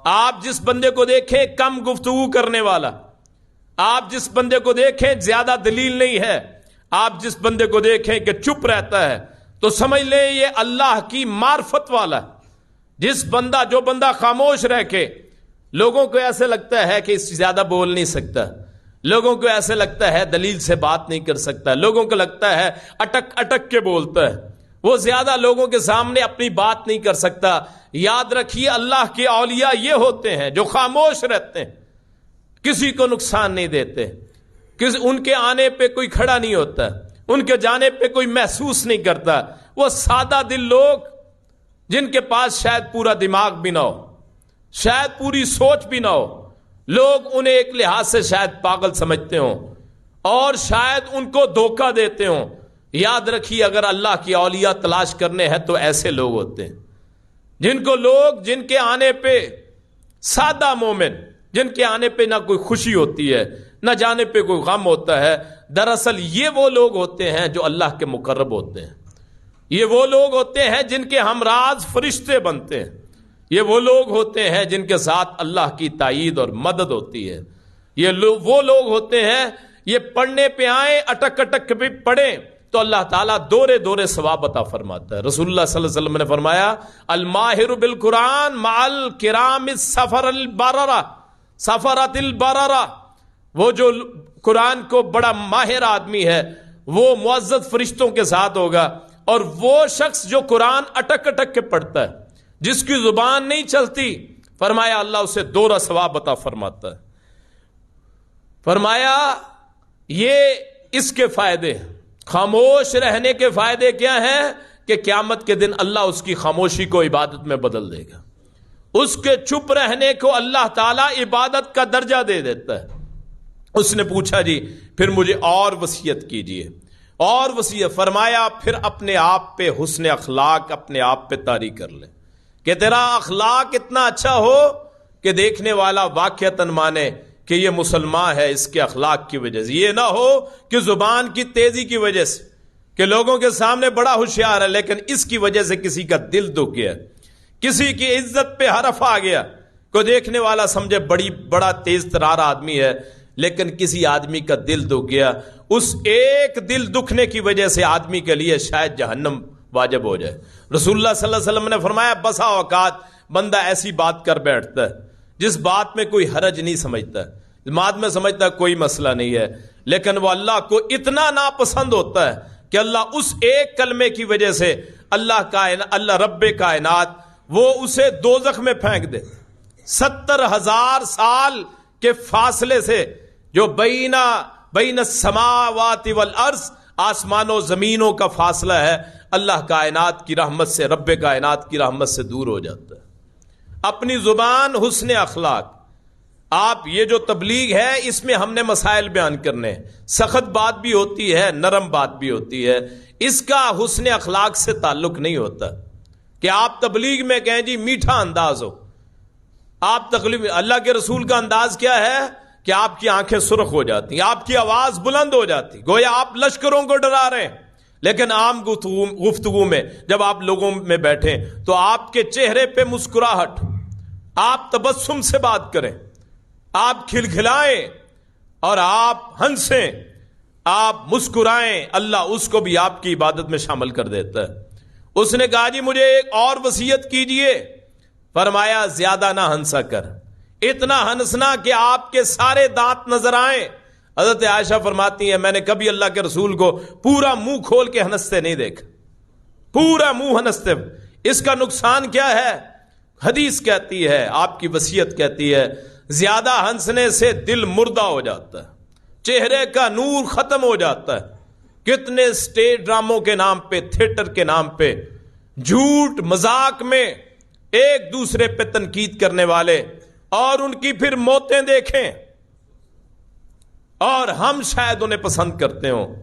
آپ جس بندے کو دیکھیں کم گفتگو کرنے والا, آپ جس بندے کو دیکھیں زیادہ دلیل نہیں ہے, آپ جس بندے کو دیکھیں کہ چپ رہتا ہے, تو سمجھ لیں یہ اللہ کی معرفت والا ہے. جو بندہ خاموش رہ کے, لوگوں کو ایسے لگتا ہے کہ اس سے زیادہ بول نہیں سکتا, لوگوں کو ایسے لگتا ہے دلیل سے بات نہیں کر سکتا, لوگوں کو لگتا ہے اٹک اٹک کے بولتا ہے, وہ زیادہ لوگوں کے سامنے اپنی بات نہیں کر سکتا. یاد رکھیے اللہ کے اولیاء یہ ہوتے ہیں جو خاموش رہتے ہیں, کسی کو نقصان نہیں دیتے, ان کے آنے پہ کوئی کھڑا نہیں ہوتا, ان کے جانے پہ کوئی محسوس نہیں کرتا. وہ سادہ دل لوگ جن کے پاس شاید پورا دماغ بھی نہ ہو, شاید پوری سوچ بھی نہ ہو, لوگ انہیں ایک لحاظ سے شاید پاگل سمجھتے ہوں اور شاید ان کو دھوکہ دیتے ہوں. یاد رکھیے اگر اللہ کی اولیاء تلاش کرنے ہیں تو ایسے لوگ ہوتے ہیں جن کے آنے پہ سادہ مومن جن کے آنے پہ نہ کوئی خوشی ہوتی ہے نہ جانے پہ کوئی غم ہوتا ہے، دراصل یہ وہ لوگ ہوتے ہیں جو اللہ کے مقرب ہوتے ہیں، یہ وہ لوگ ہوتے ہیں جن کے ہمراز فرشتے بنتے ہیں، یہ وہ لوگ ہوتے ہیں جن کے ساتھ اللہ کی تائید اور مدد ہوتی ہے، یہ وہ لوگ ہوتے ہیں یہ پڑھنے پہ آئیں اٹک اٹک پہ پڑھیں تو اللہ تعالیٰ دورے دورے ثواب عطا فرماتا ہے۔ رسول اللہ صلی اللہ علیہ وسلم نے فرمایا الماہر بالقرآن مع الکرام السفر البررہ سفرت البررہ، وہ جو قرآن کو بڑا ماہر آدمی ہے وہ معزز فرشتوں کے ساتھ ہوگا، اور وہ شخص جو قرآن اٹک اٹک کے پڑھتا ہے جس کی زبان نہیں چلتی، فرمایا اللہ اسے دورہ ثواب عطا فرماتا ہے۔ فرمایا یہ اس کے فائدے، خاموش رہنے کے فائدے کیا ہیں کہ قیامت کے دن اللہ اس کی خاموشی کو عبادت میں بدل دے گا، اس کے چپ رہنے کو اللہ تعالیٰ عبادت کا درجہ دے دیتا ہے۔ اس نے پوچھا جی پھر مجھے اور وصیت کیجئے، اور وصیت فرمایا پھر اپنے آپ پہ حسن اخلاق اپنے آپ پہ طاری کر لے، کہ تیرا اخلاق اتنا اچھا ہو کہ دیکھنے والا واقعتاً مانے کہ یہ مسلمان ہے اس کے اخلاق کی وجہ سے، یہ نہ ہو کہ زبان کی تیزی کی وجہ سے کہ لوگوں کے سامنے بڑا ہوشیار ہے لیکن اس کی وجہ سے کسی کا دل دکھ گیا، کسی کی عزت پہ حرف آ گیا، کو دیکھنے والا سمجھے بڑا تیز ترار آدمی ہے لیکن کسی آدمی کا دل دکھ گیا، اس ایک دل دکھنے کی وجہ سے آدمی کے لیے شاید جہنم واجب ہو جائے۔ رسول اللہ صلی اللہ علیہ وسلم نے فرمایا بسا اوقات بندہ ایسی بات کر بیٹھتا ہے جس بات میں کوئی حرج نہیں سمجھتا، بعد میں سمجھتا ہے کوئی مسئلہ نہیں ہے، لیکن وہ اللہ کو اتنا ناپسند ہوتا ہے کہ اللہ اس ایک کلمے کی وجہ سے اللہ رب کائنات وہ اسے دوزخ میں پھینک دے۔ 70,000 سال کے فاصلے سے جو بین السماوات والارض، آسمان و زمینوں کا فاصلہ ہے، اللہ کائنات کی رحمت سے، رب کائنات کی رحمت سے دور ہو جاتا ہے۔ اپنی زبان، حسن اخلاق، آپ یہ جو تبلیغ ہے اس میں ہم نے مسائل بیان کرنے، سخت بات بھی ہوتی ہے نرم بات بھی ہوتی ہے، اس کا حسن اخلاق سے تعلق نہیں ہوتا کہ آپ تبلیغ میں کہیں جی میٹھا انداز ہو۔ آپ تقریب اللہ کے رسول کا انداز کیا ہے کہ آپ کی آنکھیں سرخ ہو جاتی ہیں، آپ کی آواز بلند ہو جاتی، گویا آپ لشکروں کو ڈرا رہے ہیں، لیکن عام گفتگو میں جب آپ لوگوں میں بیٹھیں تو آپ کے چہرے پہ مسکراہٹ، آپ تبسم سے بات کریں، آپ کھلکھلائیں اور آپ ہنسیں، آپ مسکرائیں، اللہ اس کو بھی آپ کی عبادت میں شامل کر دیتا ہے۔ اس نے کہا جی مجھے ایک اور وصیت کیجئے، فرمایا زیادہ نہ ہنسا کر، اتنا ہنسنا کہ آپ کے سارے دانت نظر آئیں۔ حضرت عائشہ فرماتی ہیں میں نے کبھی اللہ کے رسول کو پورا منہ کھول کے ہنستے نہیں دیکھا، پورا منہ ہنستے۔ اس کا نقصان کیا ہے؟ حدیث کہتی ہے، آپ کی وصیت کہتی ہے، زیادہ ہنسنے سے دل مردہ ہو جاتا ہے، چہرے کا نور ختم ہو جاتا ہے۔ کتنے اسٹیج ڈراموں کے نام پہ، تھیٹر کے نام پہ، جھوٹ مذاق میں ایک دوسرے پہ تنقید کرنے والے، اور ان کی پھر موتیں دیکھیں، اور ہم شاید انہیں پسند کرتے ہوں۔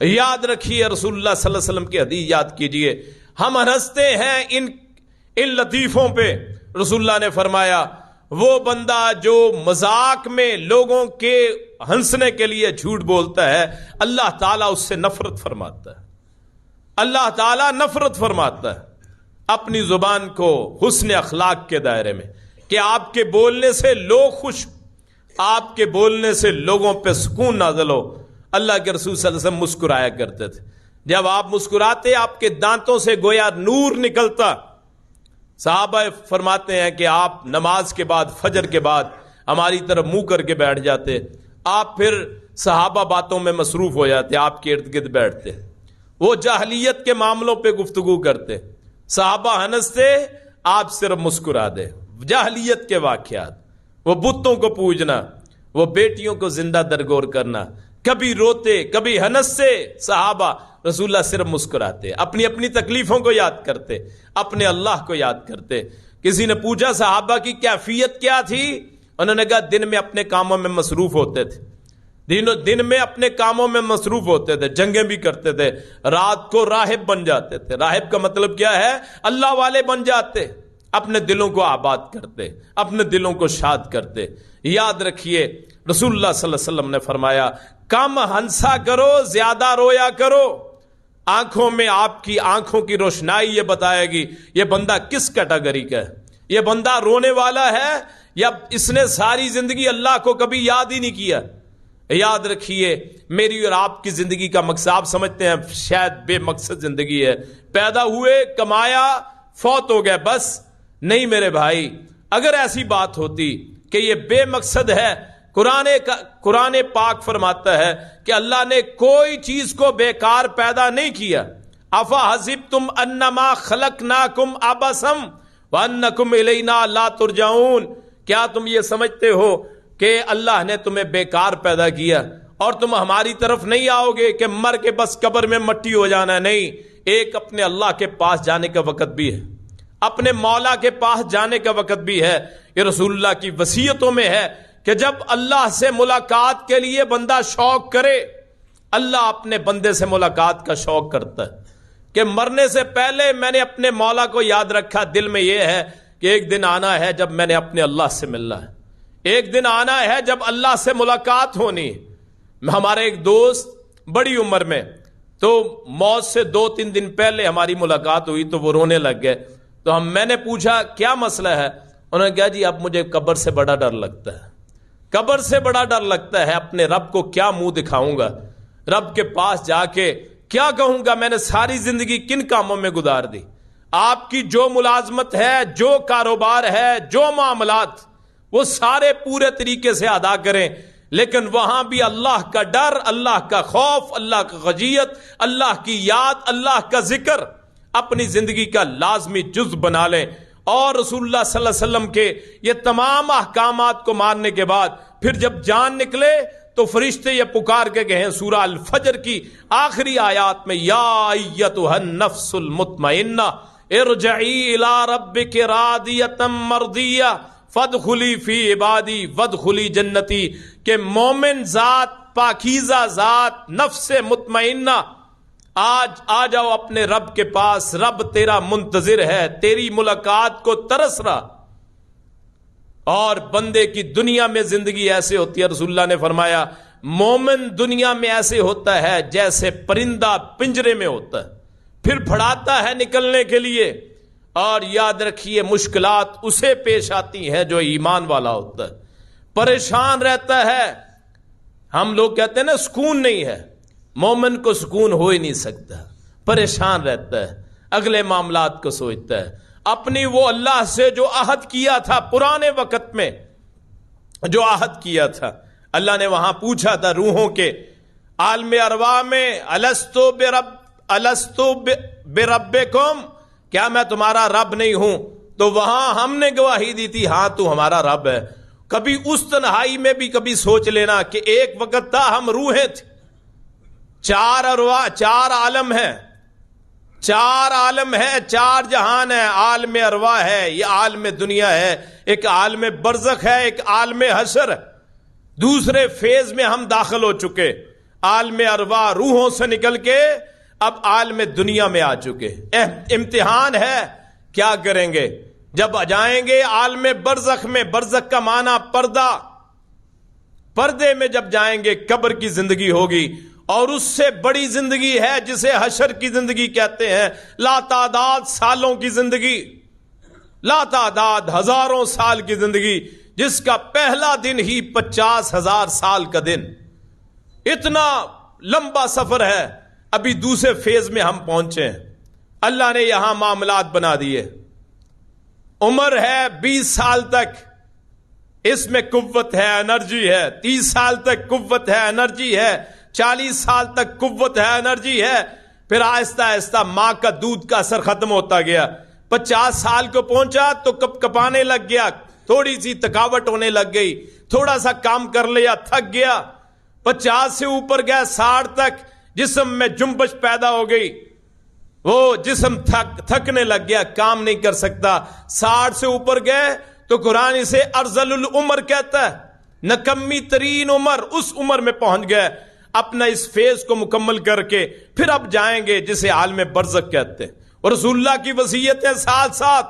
یاد رکھیے رسول اللہ صلی اللہ علیہ وسلم کی حدیث یاد کیجئے، ہم ہنستے ہیں ان لطیفوں پہ۔ رسول اللہ نے فرمایا وہ بندہ جو مذاق میں لوگوں کے ہنسنے کے لیے جھوٹ بولتا ہے، اللہ تعالیٰ اس سے نفرت فرماتا ہے، اللہ تعالیٰ نفرت فرماتا ہے۔ اپنی زبان کو حسن اخلاق کے دائرے میں، کہ آپ کے بولنے سے لوگ خوش، آپ کے بولنے سے لوگوں پہ سکون نازل ہو۔ اللہ کے رسول صلی اللہ علیہ وسلم مسکرایا کرتے تھے، جب آپ مسکراتے آپ کے دانتوں سے گویا نور نکلتا۔ صحابہ فرماتے ہیں کہ آپ نماز کے بعد، فجر کے بعد ہماری طرف منہ کر کے بیٹھ جاتے، آپ پھر صحابہ باتوں میں مصروف ہو جاتے، آپ کے ارد گرد بیٹھتے، وہ جاہلیت کے معاملوں پہ گفتگو کرتے، صحابہ ہنستے، آپ صرف مسکرا دے۔ جاہلیت کے واقعات، وہ بتوں کو پوجنا، وہ بیٹیوں کو زندہ درگور کرنا، کبھی روتے کبھی ہنستے صحابہ، رسول اللہ صرف مسکراتے، اپنی اپنی تکلیفوں کو یاد کرتے، اپنے اللہ کو یاد کرتے۔ کسی نے پوچھا صحابہ کی کیفیت کیا تھی؟ انہوں نے کہا دن میں اپنے کاموں میں مصروف ہوتے تھے، دن میں اپنے کاموں میں مصروف ہوتے تھے، جنگیں بھی کرتے تھے، رات کو راہب بن جاتے تھے۔ راہب کا مطلب کیا ہے؟ اللہ والے بن جاتے، اپنے دلوں کو آباد کرتے، اپنے دلوں کو شاد کرتے۔ یاد رکھیے رسول اللہ صلی اللہ علیہ وسلم نے فرمایا کم ہنسا کرو، زیادہ رویا کرو۔ آنکھوں میں آپ کی آنکھوں کی روشنائی یہ بتائے گی یہ بندہ کس کیٹیگری کا ہے، یہ بندہ رونے والا ہے یا اس نے ساری زندگی اللہ کو کبھی یاد ہی نہیں کیا۔ یاد رکھیے میری اور آپ کی زندگی کا مقصد آپ سمجھتے ہیں شاید بے مقصد زندگی ہے، پیدا ہوئے، کمایا، فوت ہو گئے، بس نہیں میرے بھائی۔ اگر ایسی بات ہوتی کہ یہ بے مقصد ہے، قرآن پاک فرماتا ہے کہ اللہ نے کوئی چیز کو بیکار پیدا نہیں کیا۔ افا حسبتم انما خلقناکم عبثا وانکم الینا لا ترجعون، کیا تم یہ سمجھتے ہو کہ اللہ نے تمہیں بیکار پیدا کیا اور تم ہماری طرف نہیں آؤ گے کہ مر کے بس قبر میں مٹی ہو جانا؟ نہیں، ایک اپنے اللہ کے پاس جانے کا وقت بھی ہے، اپنے مولا کے پاس جانے کا وقت بھی ہے۔ یہ رسول اللہ کی وصیتوں میں ہے کہ جب اللہ سے ملاقات کے لیے بندہ شوق کرے، اللہ اپنے بندے سے ملاقات کا شوق کرتا ہے کہ مرنے سے پہلے میں نے اپنے مولا کو یاد رکھا، دل میں یہ ہے کہ ایک دن آنا ہے جب میں نے اپنے اللہ سے ملنا ہے، ایک دن آنا ہے جب اللہ سے ملاقات ہونی۔ ہمارے ایک دوست بڑی عمر میں، تو موت سے 2-3 دن پہلے ہماری ملاقات ہوئی تو وہ رونے لگ گئے۔ تو میں نے پوچھا کیا مسئلہ ہے؟ انہوں نے کہا جی اب مجھے قبر سے بڑا ڈر لگتا ہے، قبر سے بڑا ڈر لگتا ہے، اپنے رب کو کیا منہ دکھاؤں گا، رب کے پاس جا کے کیا کہوں گا، میں نے ساری زندگی کن کاموں میں گزار دی۔ آپ کی جو ملازمت ہے، جو کاروبار ہے، جو معاملات، وہ سارے پورے طریقے سے ادا کریں، لیکن وہاں بھی اللہ کا ڈر، اللہ کا خوف، اللہ کا خشیت، اللہ کی یاد، اللہ کا ذکر اپنی زندگی کا لازمی جز بنا لیں۔ اور رسول اللہ صلی اللہ علیہ وسلم کے یہ تمام احکامات کو ماننے کے بعد پھر جب جان نکلے تو فرشتے یہ پکار کے کہیں سورہ الفجر کی آخری آیات میں، یا ایتھا النفس المطمئنہ ارجعی الی ربک راضیۃ مرضیہ فادخلی فی عبادی وادخلی جنتی، کہ مومن ذات، پاکیزہ ذات، نفس مطمئنہ، آج آ جاؤ اپنے رب کے پاس، رب تیرا منتظر ہے، تیری ملاقات کو ترس رہا۔ اور بندے کی دنیا میں زندگی ایسے ہوتی ہے، رسول اللہ نے فرمایا مومن دنیا میں ایسے ہوتا ہے جیسے پرندہ پنجرے میں ہوتا ہے، پھر پھڑاتا ہے نکلنے کے لیے۔ اور یاد رکھیے مشکلات اسے پیش آتی ہیں جو ایمان والا ہوتا ہے، پریشان رہتا ہے۔ ہم لوگ کہتے ہیں نا سکون نہیں ہے، مومن کو سکون ہو ہی نہیں سکتا، پریشان رہتا ہے، اگلے معاملات کو سوچتا ہے، اپنی وہ اللہ سے جو عہد کیا تھا پرانے وقت میں، جو عہد کیا تھا، اللہ نے وہاں پوچھا تھا روحوں کے عالم ارواح میں، الستو بربکم، کیا میں تمہارا رب نہیں ہوں؟ تو وہاں ہم نے گواہی دی تھی ہاں تو ہمارا رب ہے۔ کبھی اس تنہائی میں بھی کبھی سوچ لینا کہ ایک وقت تھا ہم روحیں تھے، 4 ارواح، 4 عالم ہیں، 4 عالم ہے، 4 جہان ہے، عالم ارواح ہے، یہ عالم دنیا ہے، ایک عالم برزخ ہے، ایک عالم حشر ہے۔ دوسرے فیز میں ہم داخل ہو چکے، عالم ارواح روحوں سے نکل کے اب عالم دنیا میں آ چکے۔ امتحان ہے، کیا کریں گے جب جائیں گے عالم برزخ میں؟ برزخ کا معنی پردہ، پردے میں جب جائیں گے قبر کی زندگی ہوگی، اور اس سے بڑی زندگی ہے جسے حشر کی زندگی کہتے ہیں، لا تعداد سالوں کی زندگی، لا تعداد ہزاروں سال کی زندگی، جس کا پہلا دن ہی 50,000 سال کا دن، اتنا لمبا سفر ہے۔ ابھی دوسرے فیز میں ہم پہنچے ہیں، اللہ نے یہاں معاملات بنا دیے۔ عمر ہے 20 سال تک، اس میں قوت ہے، انرجی ہے، 30 سال تک قوت ہے، انرجی ہے، 40 سال تک قوت ہے، انرجی ہے، پھر آہستہ آہستہ ماں کا دودھ کا اثر ختم ہوتا گیا۔ 50 سال کو پہنچا تو کپ کپانے لگ گیا، تھوڑی سی تھکاوٹ ہونے لگ گئی، تھوڑا سا کام کر لیا تھک گیا۔ 50 سے اوپر گیا 60 تک، جسم میں جنبش پیدا ہو گئی، وہ جسم تھکنے لگ گیا، کام نہیں کر سکتا۔ 60 سے اوپر گئے تو قرآن اسے ارذل العمر کہتا ہے، نکمی ترین عمر، اس عمر میں پہنچ گئے۔ اپنا اس فیز کو مکمل کر کے پھر اب جائیں گے جسے عالم برزخ کہتے ہیں۔ اور رسول اللہ کی وصیتیں ساتھ ساتھ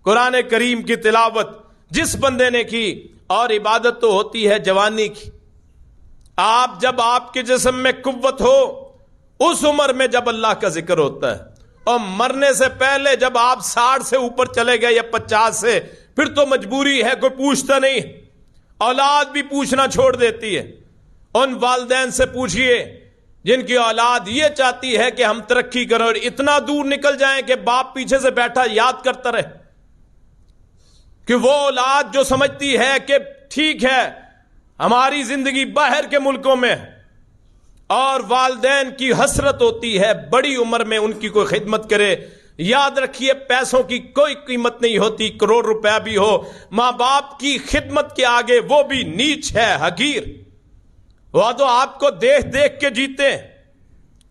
قرآن کریم کی تلاوت جس بندے نے کی، اور عبادت تو ہوتی ہے جوانی کی، آپ جب آپ کے جسم میں قوت ہو اس عمر میں جب اللہ کا ذکر ہوتا ہے، اور مرنے سے پہلے جب آپ 60 سے اوپر چلے گئے یا 50 سے، پھر تو مجبوری ہے، کوئی پوچھتا نہیں، اولاد بھی پوچھنا چھوڑ دیتی ہے۔ ان والدین سے پوچھئے جن کی اولاد یہ چاہتی ہے کہ ہم ترقی کریں اور اتنا دور نکل جائیں کہ باپ پیچھے سے بیٹھا یاد کرتا رہے، کہ وہ اولاد جو سمجھتی ہے کہ ٹھیک ہے ہماری زندگی باہر کے ملکوں میں، اور والدین کی حسرت ہوتی ہے بڑی عمر میں ان کی کوئی خدمت کرے۔ یاد رکھیے پیسوں کی کوئی قیمت نہیں ہوتی، کروڑ روپے بھی ہو، ماں باپ کی خدمت کے آگے وہ بھی نیچ ہے، حقیر۔ وہ تو آپ کو دیکھ دیکھ کے جیتے ہیں۔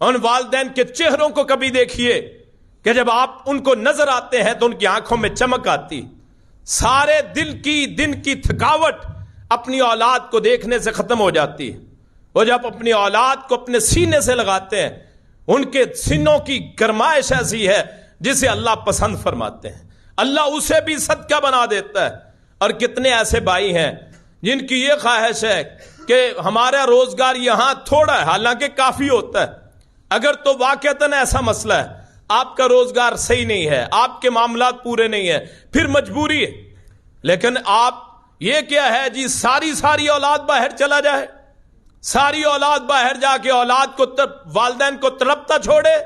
ان والدین کے چہروں کو کبھی دیکھیے کہ جب آپ ان کو نظر آتے ہیں تو ان کی آنکھوں میں چمک آتی، سارے دن کی تھکاوٹ اپنی اولاد کو دیکھنے سے ختم ہو جاتی ہے۔ وہ جب اپنی اولاد کو اپنے سینے سے لگاتے ہیں، ان کے سینوں کی گرمائش ایسی ہے جسے اللہ پسند فرماتے ہیں، اللہ اسے بھی صدقہ بنا دیتا ہے۔ اور کتنے ایسے بھائی ہیں جن کی یہ خواہش ہے کہ ہمارا روزگار یہاں تھوڑا ہے، حالانکہ کافی ہوتا ہے، اگر تو واقعتاً ایسا مسئلہ ہے آپ کا روزگار صحیح نہیں ہے، آپ کے معاملات پورے نہیں ہیں، پھر مجبوری ہے، لیکن آپ یہ کیا ہے جی ساری اولاد باہر چلا جائے، ساری اولاد باہر جا کے اولاد کو والدین کو تڑپتا چھوڑے،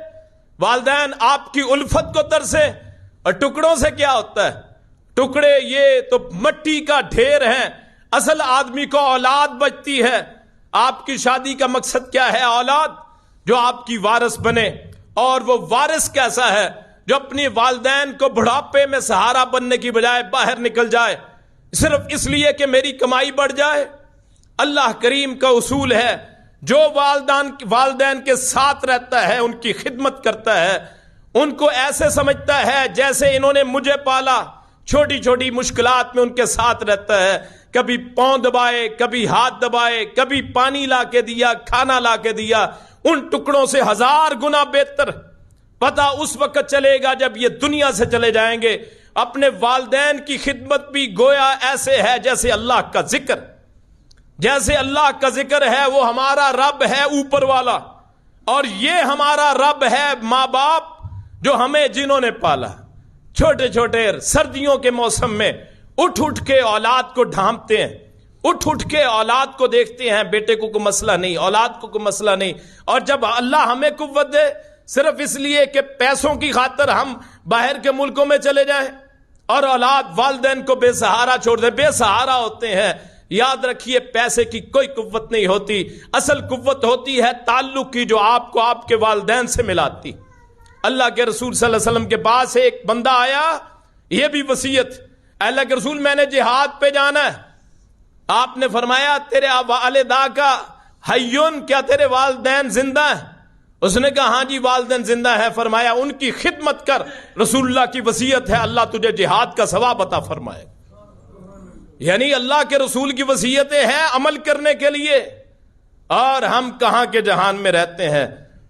والدین آپ کی الفت کو ترسے۔ اور ٹکڑوں سے کیا ہوتا ہے؟ ٹکڑے یہ تو مٹی کا ڈھیر ہیں، اصل آدمی کو اولاد بچتی ہے۔ آپ کی شادی کا مقصد کیا ہے؟ اولاد جو آپ کی وارث بنے، اور وہ وارث کیسا ہے؟ جو اپنی والدین کو بڑھاپے میں سہارا بننے کی بجائے باہر نکل جائے صرف اس لیے کہ میری کمائی بڑھ جائے۔ اللہ کریم کا اصول ہے جو والدین کے ساتھ رہتا ہے، ان کی خدمت کرتا ہے، ان کو ایسے سمجھتا ہے جیسے انہوں نے مجھے پالا، چھوٹی چھوٹی مشکلات میں ان کے ساتھ رہتا ہے، کبھی پاؤں دبائے، کبھی ہاتھ دبائے، کبھی پانی لا کے دیا، کھانا لا کے دیا، ان ٹکڑوں سے 1000 گنا بہتر۔ پتہ اس وقت چلے گا جب یہ دنیا سے چلے جائیں گے۔ اپنے والدین کی خدمت بھی گویا ایسے ہے جیسے اللہ کا ذکر، جیسے اللہ کا ذکر ہے، وہ ہمارا رب ہے اوپر والا، اور یہ ہمارا رب ہے ماں باپ جو ہمیں جنہوں نے پالا۔ چھوٹے چھوٹے سردیوں کے موسم میں اٹھ کے اولاد کو ڈھانپتے ہیں، اٹھ کے اولاد کو دیکھتے ہیں، بیٹے کو کوئی مسئلہ نہیں، اولاد کو کوئی مسئلہ نہیں۔ اور جب اللہ ہمیں قوت دے صرف اس لیے کہ پیسوں کی خاطر ہم باہر کے ملکوں میں چلے جائیں، اور اولاد والدین کو بے سہارا چھوڑ دے، بے سہارا ہوتے ہیں۔ یاد رکھیے پیسے کی کوئی قوت نہیں ہوتی، اصل قوت ہوتی ہے تعلق کی جو آپ کو آپ کے والدین سے ملاتی۔ اللہ کے رسول صلی اللہ علیہ وسلم کے پاس ایک بندہ آیا، یہ بھی وصیت، اللہ کے رسول میں نے جہاد پہ جانا ہے۔ آپ نے فرمایا تیرے والدہ کا حیون، کیا تیرے والدین زندہ ہیں؟ اس نے کہا ہاں جی والدین زندہ ہے۔ فرمایا ان کی خدمت کر، رسول اللہ کی وصیت ہے، اللہ تجھے جہاد کا ثواب عطا فرمائے۔ یعنی اللہ کے رسول کی وصیتیں ہیں عمل کرنے کے لیے، اور ہم کہاں کے جہان میں رہتے ہیں،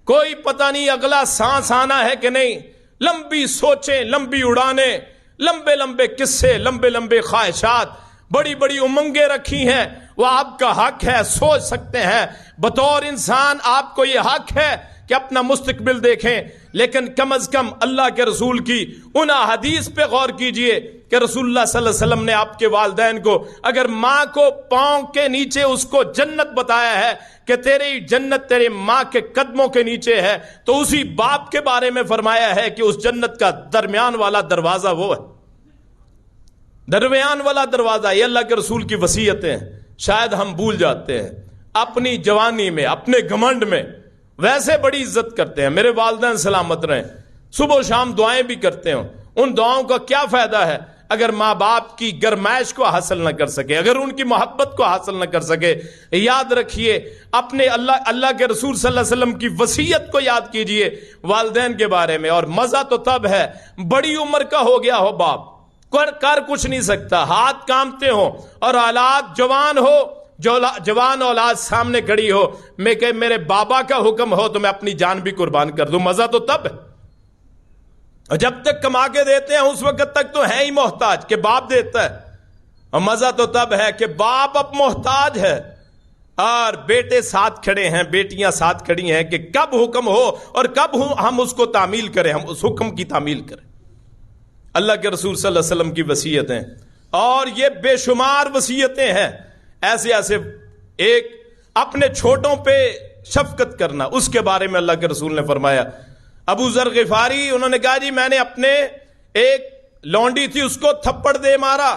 کوئی پتہ نہیں اگلا سانس آنا ہے کہ نہیں۔ لمبی سوچیں، لمبی اڑانے، لمبے لمبے قصے، لمبے لمبے خواہشات، بڑی بڑی امنگیں رکھی ہیں، وہ آپ کا حق ہے، سوچ سکتے ہیں، بطور انسان آپ کو یہ حق ہے کہ اپنا مستقبل دیکھیں، لیکن کم از کم اللہ کے رسول کی ان حدیث پہ غور کیجئے کہ رسول اللہ صلی اللہ علیہ وسلم نے آپ کے والدین کو، اگر ماں کو پاؤں کے نیچے اس کو جنت بتایا ہے کہ تیری جنت تیرے ماں کے قدموں کے نیچے ہے، تو اسی باپ کے بارے میں فرمایا ہے کہ اس جنت کا درمیان والا دروازہ وہ ہے، درمیان والا دروازہ۔ یہ اللہ کے رسول کی وصیتیں شاید ہم بھول جاتے ہیں اپنی جوانی میں، اپنے گھمنڈ میں، ویسے بڑی عزت کرتے ہیں، میرے والدین سلامت رہیں، صبح و شام دعائیں بھی کرتے ہیں، ان دعاؤں کا کیا فائدہ ہے اگر ماں باپ کی گرمائش کو حاصل نہ کر سکے، اگر ان کی محبت کو حاصل نہ کر سکے۔ یاد رکھیے اپنے اللہ کے رسول صلی اللہ علیہ وسلم کی وصیت کو یاد کیجئے والدین کے بارے میں۔ اور مزہ تو تب ہے بڑی عمر کا ہو گیا ہو باپ، کر کچھ نہیں سکتا، ہاتھ کامتے ہوں، اور اولاد جوان ہو، جوان اولاد سامنے کھڑی ہو، میں کہ میرے بابا کا حکم ہو تو میں اپنی جان بھی قربان کر دوں۔ مزہ تو تب ہے، اور جب تک کما کے دیتے ہیں اس وقت تک تو ہے ہی محتاج کہ باپ دیتا ہے. اور مزہ تو تب ہے کہ باپ اب محتاج ہے اور بیٹے ساتھ کھڑے ہیں, بیٹیاں ساتھ کھڑی ہیں کہ کب حکم ہو اور کب ہم اس کو تعمیل کریں, ہم اس حکم کی تعمیل کریں. اللہ کے رسول صلی اللہ علیہ وسلم کی وصیتیں, اور یہ بے شمار وصیتیں ہیں ایسے ایسے. ایک اپنے چھوٹوں پہ شفقت کرنا, اس کے بارے میں اللہ کے رسول نے فرمایا. ابو ذر غفاری انہوں نے کہا جی میں نے اپنے ایک لونڈی تھی اس کو تھپڑ دے مارا.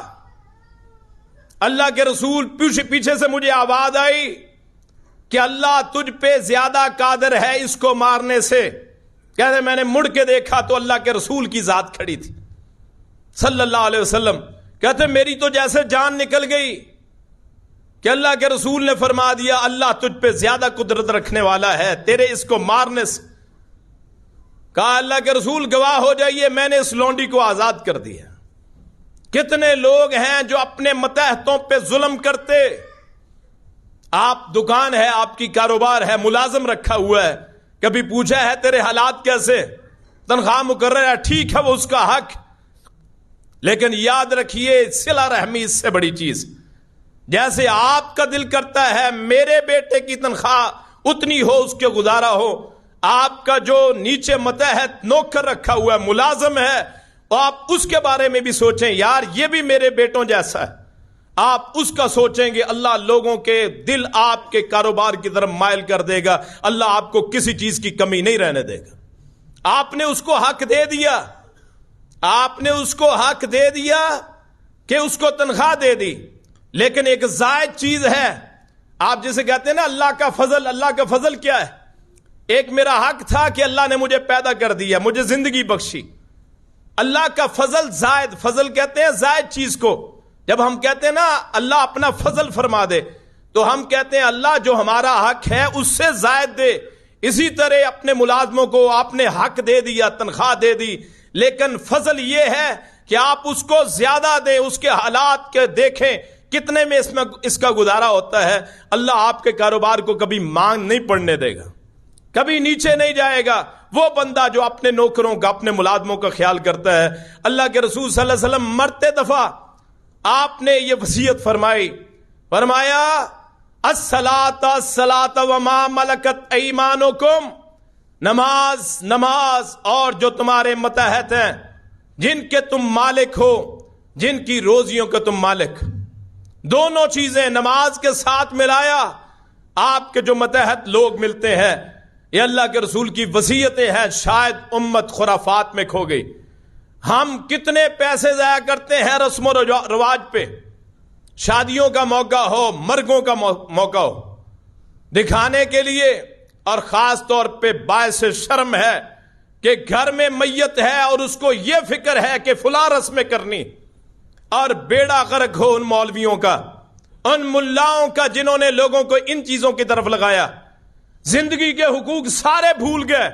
اللہ کے رسول پیچھے سے مجھے آواز آئی کہ اللہ تجھ پہ زیادہ قادر ہے اس کو مارنے سے. کہتے میں نے مڑ کے دیکھا تو اللہ کے رسول کی ذات کھڑی تھی صلی اللہ علیہ وسلم. کہتے میری تو جیسے جان نکل گئی کہ اللہ کے رسول نے فرما دیا اللہ تجھ پہ زیادہ قدرت رکھنے والا ہے تیرے اس کو مارنے سے. کہا اللہ کے رسول گواہ ہو جائیے میں نے اس لونڈی کو آزاد کر دیا. کتنے لوگ ہیں جو اپنے متحتوں پہ ظلم کرتے. آپ دکان ہے, آپ کی کاروبار ہے, ملازم رکھا ہوا ہے, کبھی پوچھا ہے تیرے حالات کیسے, تنخواہ مقرر ہے, ٹھیک ہے وہ اس کا حق, لیکن یاد رکھیے صلہ رحمی اس سے بڑی چیز. جیسے آپ کا دل کرتا ہے میرے بیٹے کی تنخواہ اتنی ہو, اس کے گزارا ہو, آپ کا جو نیچے متحت نوکر رکھا ہوا ہے, ملازم ہے, اور آپ اس کے بارے میں بھی سوچیں یار یہ بھی میرے بیٹوں جیسا ہے. آپ اس کا سوچیں گے اللہ لوگوں کے دل آپ کے کاروبار کی طرف مائل کر دے گا. اللہ آپ کو کسی چیز کی کمی نہیں رہنے دے گا. آپ نے اس کو حق دے دیا, آپ نے اس کو حق دے دیا کہ اس کو تنخواہ دے دی, لیکن ایک زائد چیز ہے. آپ جسے کہتے ہیں نا اللہ کا فضل, اللہ کا فضل کیا ہے؟ ایک میرا حق تھا کہ اللہ نے مجھے پیدا کر دیا, مجھے زندگی بخشی. اللہ کا فضل زائد, فضل کہتے ہیں زائد چیز کو. جب ہم کہتے ہیں نا اللہ اپنا فضل فرما دے تو ہم کہتے ہیں اللہ جو ہمارا حق ہے اس سے زائد دے. اسی طرح اپنے ملازموں کو آپ نے حق دے دیا, تنخواہ دے دی, لیکن فضل یہ ہے کہ آپ اس کو زیادہ دیں, اس کے حالات کے دیکھیں کتنے میں اس کا گزارا ہوتا ہے. اللہ آپ کے کاروبار کو کبھی مانگ نہیں پڑنے دے گا, کبھی نیچے نہیں جائے گا. وہ بندہ جو اپنے نوکروں کا, اپنے ملازموں کا خیال کرتا ہے. اللہ کے رسول صلی اللہ علیہ وسلم مرتے دفعہ آپ نے یہ وصیت فرمائی, فرمایا الصلاۃ الصلاۃ وما ملکت ایمانکم, نماز نماز اور جو تمہارے متحت ہیں, جن کے تم مالک ہو, جن کی روزیوں کا تم مالک. دونوں چیزیں نماز کے ساتھ ملایا. آپ کے جو متحت لوگ ملتے ہیں, یہ اللہ کے رسول کی وصیتیں ہیں, شاید امت خرافات میں کھو گئی. ہم کتنے پیسے ضائع کرتے ہیں رسم و رواج پہ. شادیوں کا موقع ہو, مرگوں کا موقع ہو, دکھانے کے لیے. اور خاص طور پہ باعث شرم ہے کہ گھر میں میت ہے اور اس کو یہ فکر ہے کہ فلاں رسمیں کرنی, اور بیڑا غرق ہو ان مولویوں کا, ان ملاؤں کا جنہوں نے لوگوں کو ان چیزوں کی طرف لگایا. زندگی کے حقوق سارے بھول گئے,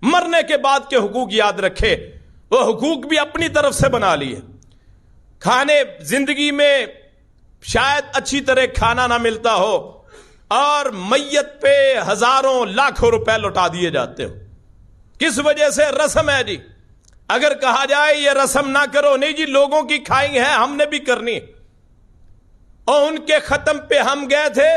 مرنے کے بعد کے حقوق یاد رکھے. وہ حقوق بھی اپنی طرف سے بنا لیے. کھانے, زندگی میں شاید اچھی طرح کھانا نہ ملتا ہو اور میت پہ ہزاروں لاکھوں روپے لوٹا دیے جاتے ہو. کس وجہ سے؟ رسم ہے جی. اگر کہا جائے یہ رسم نہ کرو, نہیں جی لوگوں کی کھائی ہے ہم نے بھی کرنی. اور ان کے ختم پہ ہم گئے تھے,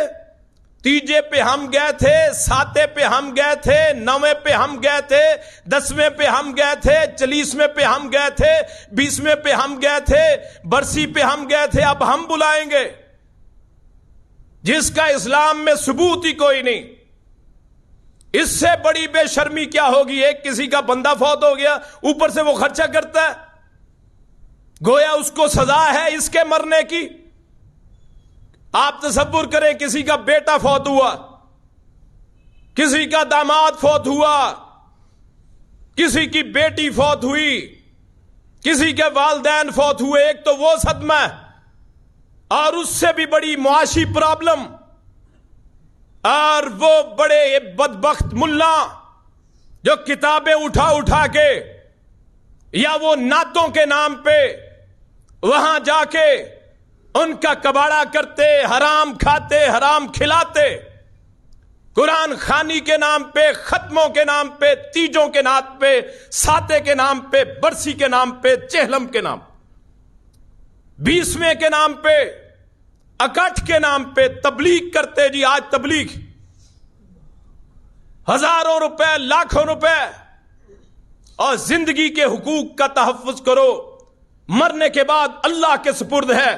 تیجے پہ ہم گئے تھے, ساتے پہ ہم گئے تھے, نویں پہ ہم گئے تھے, 10ویں پہ ہم گئے تھے, 40ویں پہ ہم گئے تھے, 20ویں پہ ہم گئے تھے, برسی پہ ہم گئے تھے. اب ہم بلائیں گے جس کا اسلام میں ثبوت ہی کوئی نہیں. اس سے بڑی بے شرمی کیا ہوگی؟ ایک کسی کا بندہ فوت ہو گیا, اوپر سے وہ خرچہ کرتا ہے, گویا اس کو سزا ہے اس کے مرنے کی. آپ تصور کریں کسی کا بیٹا فوت ہوا, کسی کا داماد فوت ہوا, کسی کی بیٹی فوت ہوئی, کسی کے والدین فوت ہوئے. ایک تو وہ صدمہ ہے, اور اس سے بھی بڑی معاشی پرابلم. اور وہ بڑے بدبخت ملا جو کتابیں اٹھا اٹھا کے یا وہ نعتوں کے نام پہ وہاں جا کے ان کا کباڑا کرتے, حرام کھاتے, حرام کھلاتے. قرآن خوانی کے نام پہ، ختموں کے نام پہ، تیجوں کے نام پہ، ساتے کے نام پہ، برسی کے نام پہ، چہلم کے نام، 20ویں کے نام پہ، اکٹھ کے نام پہ تبلیغ کرتے. جی آج تبلیغ ہزاروں روپے، لاکھوں روپے، اور زندگی کے حقوق کا تحفظ کرو. مرنے کے بعد اللہ کے سپرد ہے.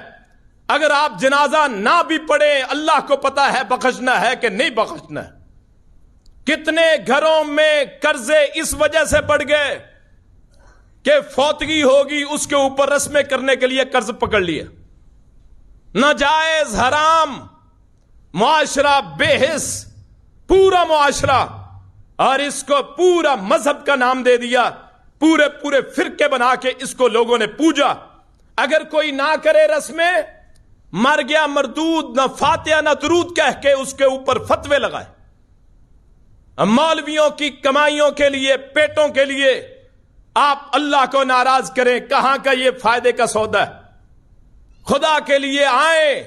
اگر آپ جنازہ نہ بھی پڑھیں، اللہ کو پتا ہے بخشنا ہے کہ نہیں بخشنا ہے. کتنے گھروں میں قرضے اس وجہ سے بڑھ گئے کہ فوتگی ہوگی، اس کے اوپر رسمیں کرنے کے لیے قرض پکڑ لیا. ناجائز، حرام معاشرہ، بے حس پورا معاشرہ، اور اس کو پورا مذہب کا نام دے دیا. پورے فرقے بنا کے اس کو لوگوں نے پوجا. اگر کوئی نہ کرے رسمیں، مر گیا مردود، نہ فاتحہ نہ درود کہہ کے اس کے اوپر فتوے لگائے. مولویوں کی کمائیوں کے لیے، پیٹوں کے لیے آپ اللہ کو ناراض کریں. کہاں کا یہ فائدے کا سودا ہے؟ خدا کے لیے آئیں،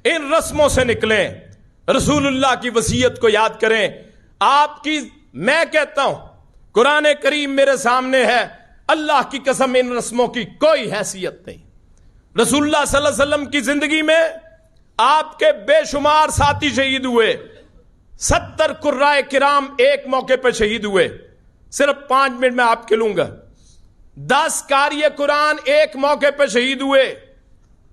ان رسموں سے نکلیں، رسول اللہ کی وصیت کو یاد کریں. آپ کی، میں کہتا ہوں، قرآن کریم میرے سامنے ہے، اللہ کی قسم ان رسموں کی کوئی حیثیت نہیں. رسول اللہ صلی اللہ علیہ وسلم کی زندگی میں آپ کے بے شمار ساتھی شہید ہوئے. 70 قرائے کرام ایک موقع پہ شہید ہوئے. صرف 5 منٹ میں آپ کے لوں گا. 10 قاری قرآن ایک موقع پہ شہید ہوئے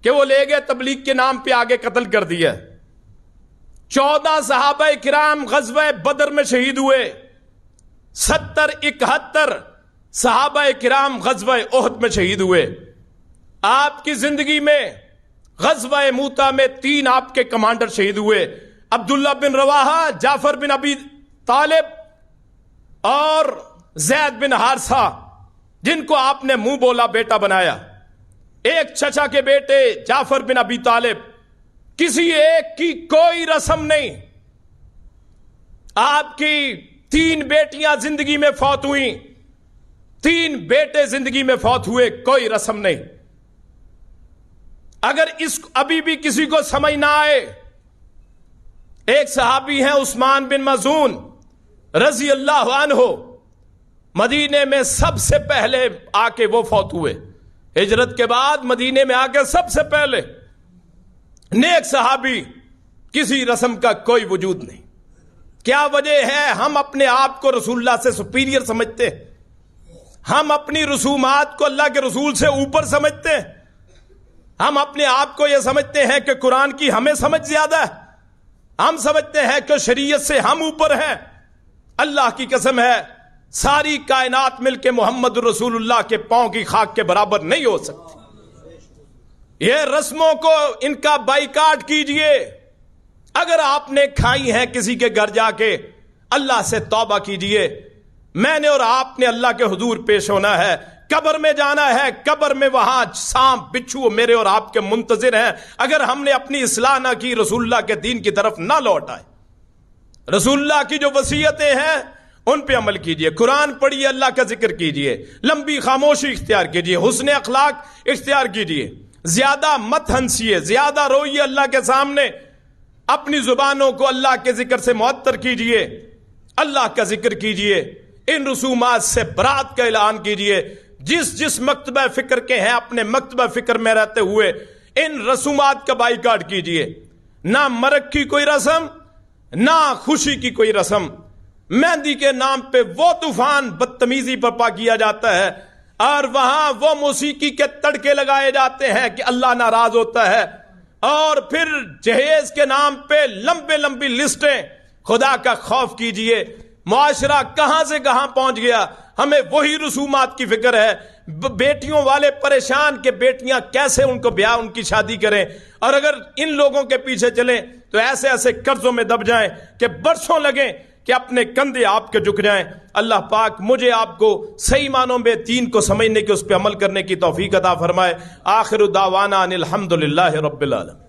کہ وہ لے گئے تبلیغ کے نام پہ آگے قتل کر دیا. 14 صحابہ کرام غزوہ بدر میں شہید ہوئے. 71 صحابہ کرام غزوہ احد میں شہید ہوئے. آپ کی زندگی میں غزوہ موتا میں 3 آپ کے کمانڈر شہید ہوئے. عبداللہ بن رواحہ، جعفر بن ابی طالب اور زید بن حارثہ، جن کو آپ نے منہ بولا بیٹا بنایا. ایک چچا کے بیٹے جعفر بن ابی طالب، کسی ایک کی کوئی رسم نہیں. آپ کی 3 بیٹیاں زندگی میں فوت ہوئیں، 3 بیٹے زندگی میں فوت ہوئے، کوئی رسم نہیں. اگر اس ابھی بھی کسی کو سمجھ نہ آئے، ایک صحابی ہیں عثمان بن مظعون رضی اللہ عنہ، مدینے میں سب سے پہلے آ کے وہ فوت ہوئے. ہجرت کے بعد مدینے میں آ کے سب سے پہلے نیک صحابی، کسی رسم کا کوئی وجود نہیں. کیا وجہ ہے؟ ہم اپنے آپ کو رسول اللہ سے سپیریئر سمجھتے ہیں. ہم اپنی رسومات کو اللہ کے رسول سے اوپر سمجھتے ہیں. ہم اپنے آپ کو یہ سمجھتے ہیں کہ قرآن کی ہمیں سمجھ زیادہ ہے. ہم سمجھتے ہیں کہ شریعت سے ہم اوپر ہیں. اللہ کی قسم ہے، ساری کائنات مل کے محمد رسول اللہ کے پاؤں کی خاک کے برابر نہیں ہو سکتی. یہ رسموں کو، ان کا بائیکاٹ کیجئے. اگر آپ نے کھائی ہیں کسی کے گھر جا کے، اللہ سے توبہ کیجئے. میں نے اور آپ نے اللہ کے حضور پیش ہونا ہے، قبر میں جانا ہے. قبر میں وہاں سانپ بچھو میرے اور آپ کے منتظر ہیں. اگر ہم نے اپنی اصلاح نہ کی، رسول اللہ کے دین کی طرف نہ لوٹ آئے. رسول اللہ کی جو وصیتیں ہیں ان پہ عمل کیجئے. قرآن پڑھیے، اللہ کا ذکر کیجئے، لمبی خاموشی اختیار کیجئے، حسن اخلاق اختیار کیجئے، زیادہ مت ہنسیے، زیادہ روئیے اللہ کے سامنے. اپنی زبانوں کو اللہ کے ذکر سے معطر کیجئے، اللہ کا ذکر کیجئے. ان رسومات سے برات کا اعلان کیجئے. جس مکتبہ فکر کے ہیں، اپنے مکتبہ فکر میں رہتے ہوئے ان رسومات کا بائیکاٹ کیجئے. نہ مرگ کی کوئی رسم، نہ خوشی کی کوئی رسم. مہندی کے نام پہ وہ طوفان بدتمیزی برپا کیا جاتا ہے، اور وہاں وہ موسیقی کے تڑکے لگائے جاتے ہیں کہ اللہ ناراض ہوتا ہے. اور پھر جہیز کے نام پہ لمبی لسٹیں. خدا کا خوف کیجئے. معاشرہ کہاں سے کہاں پہنچ گیا. ہمیں وہی رسومات کی فکر ہے. بیٹیوں والے پریشان کہ بیٹیاں کیسے ان کو بیاہ، ان کی شادی کریں. اور اگر ان لوگوں کے پیچھے چلیں تو ایسے قرضوں میں دب جائیں کہ برسوں لگیں کہ اپنے کندھے آپ کے جھک جائیں. اللہ پاک مجھے آپ کو صحیح معنوں میں دین کو سمجھنے کی، اس پہ عمل کرنے کی توفیق عطا فرمائے. آخر دعوانا ان الحمدللہ رب العالمین.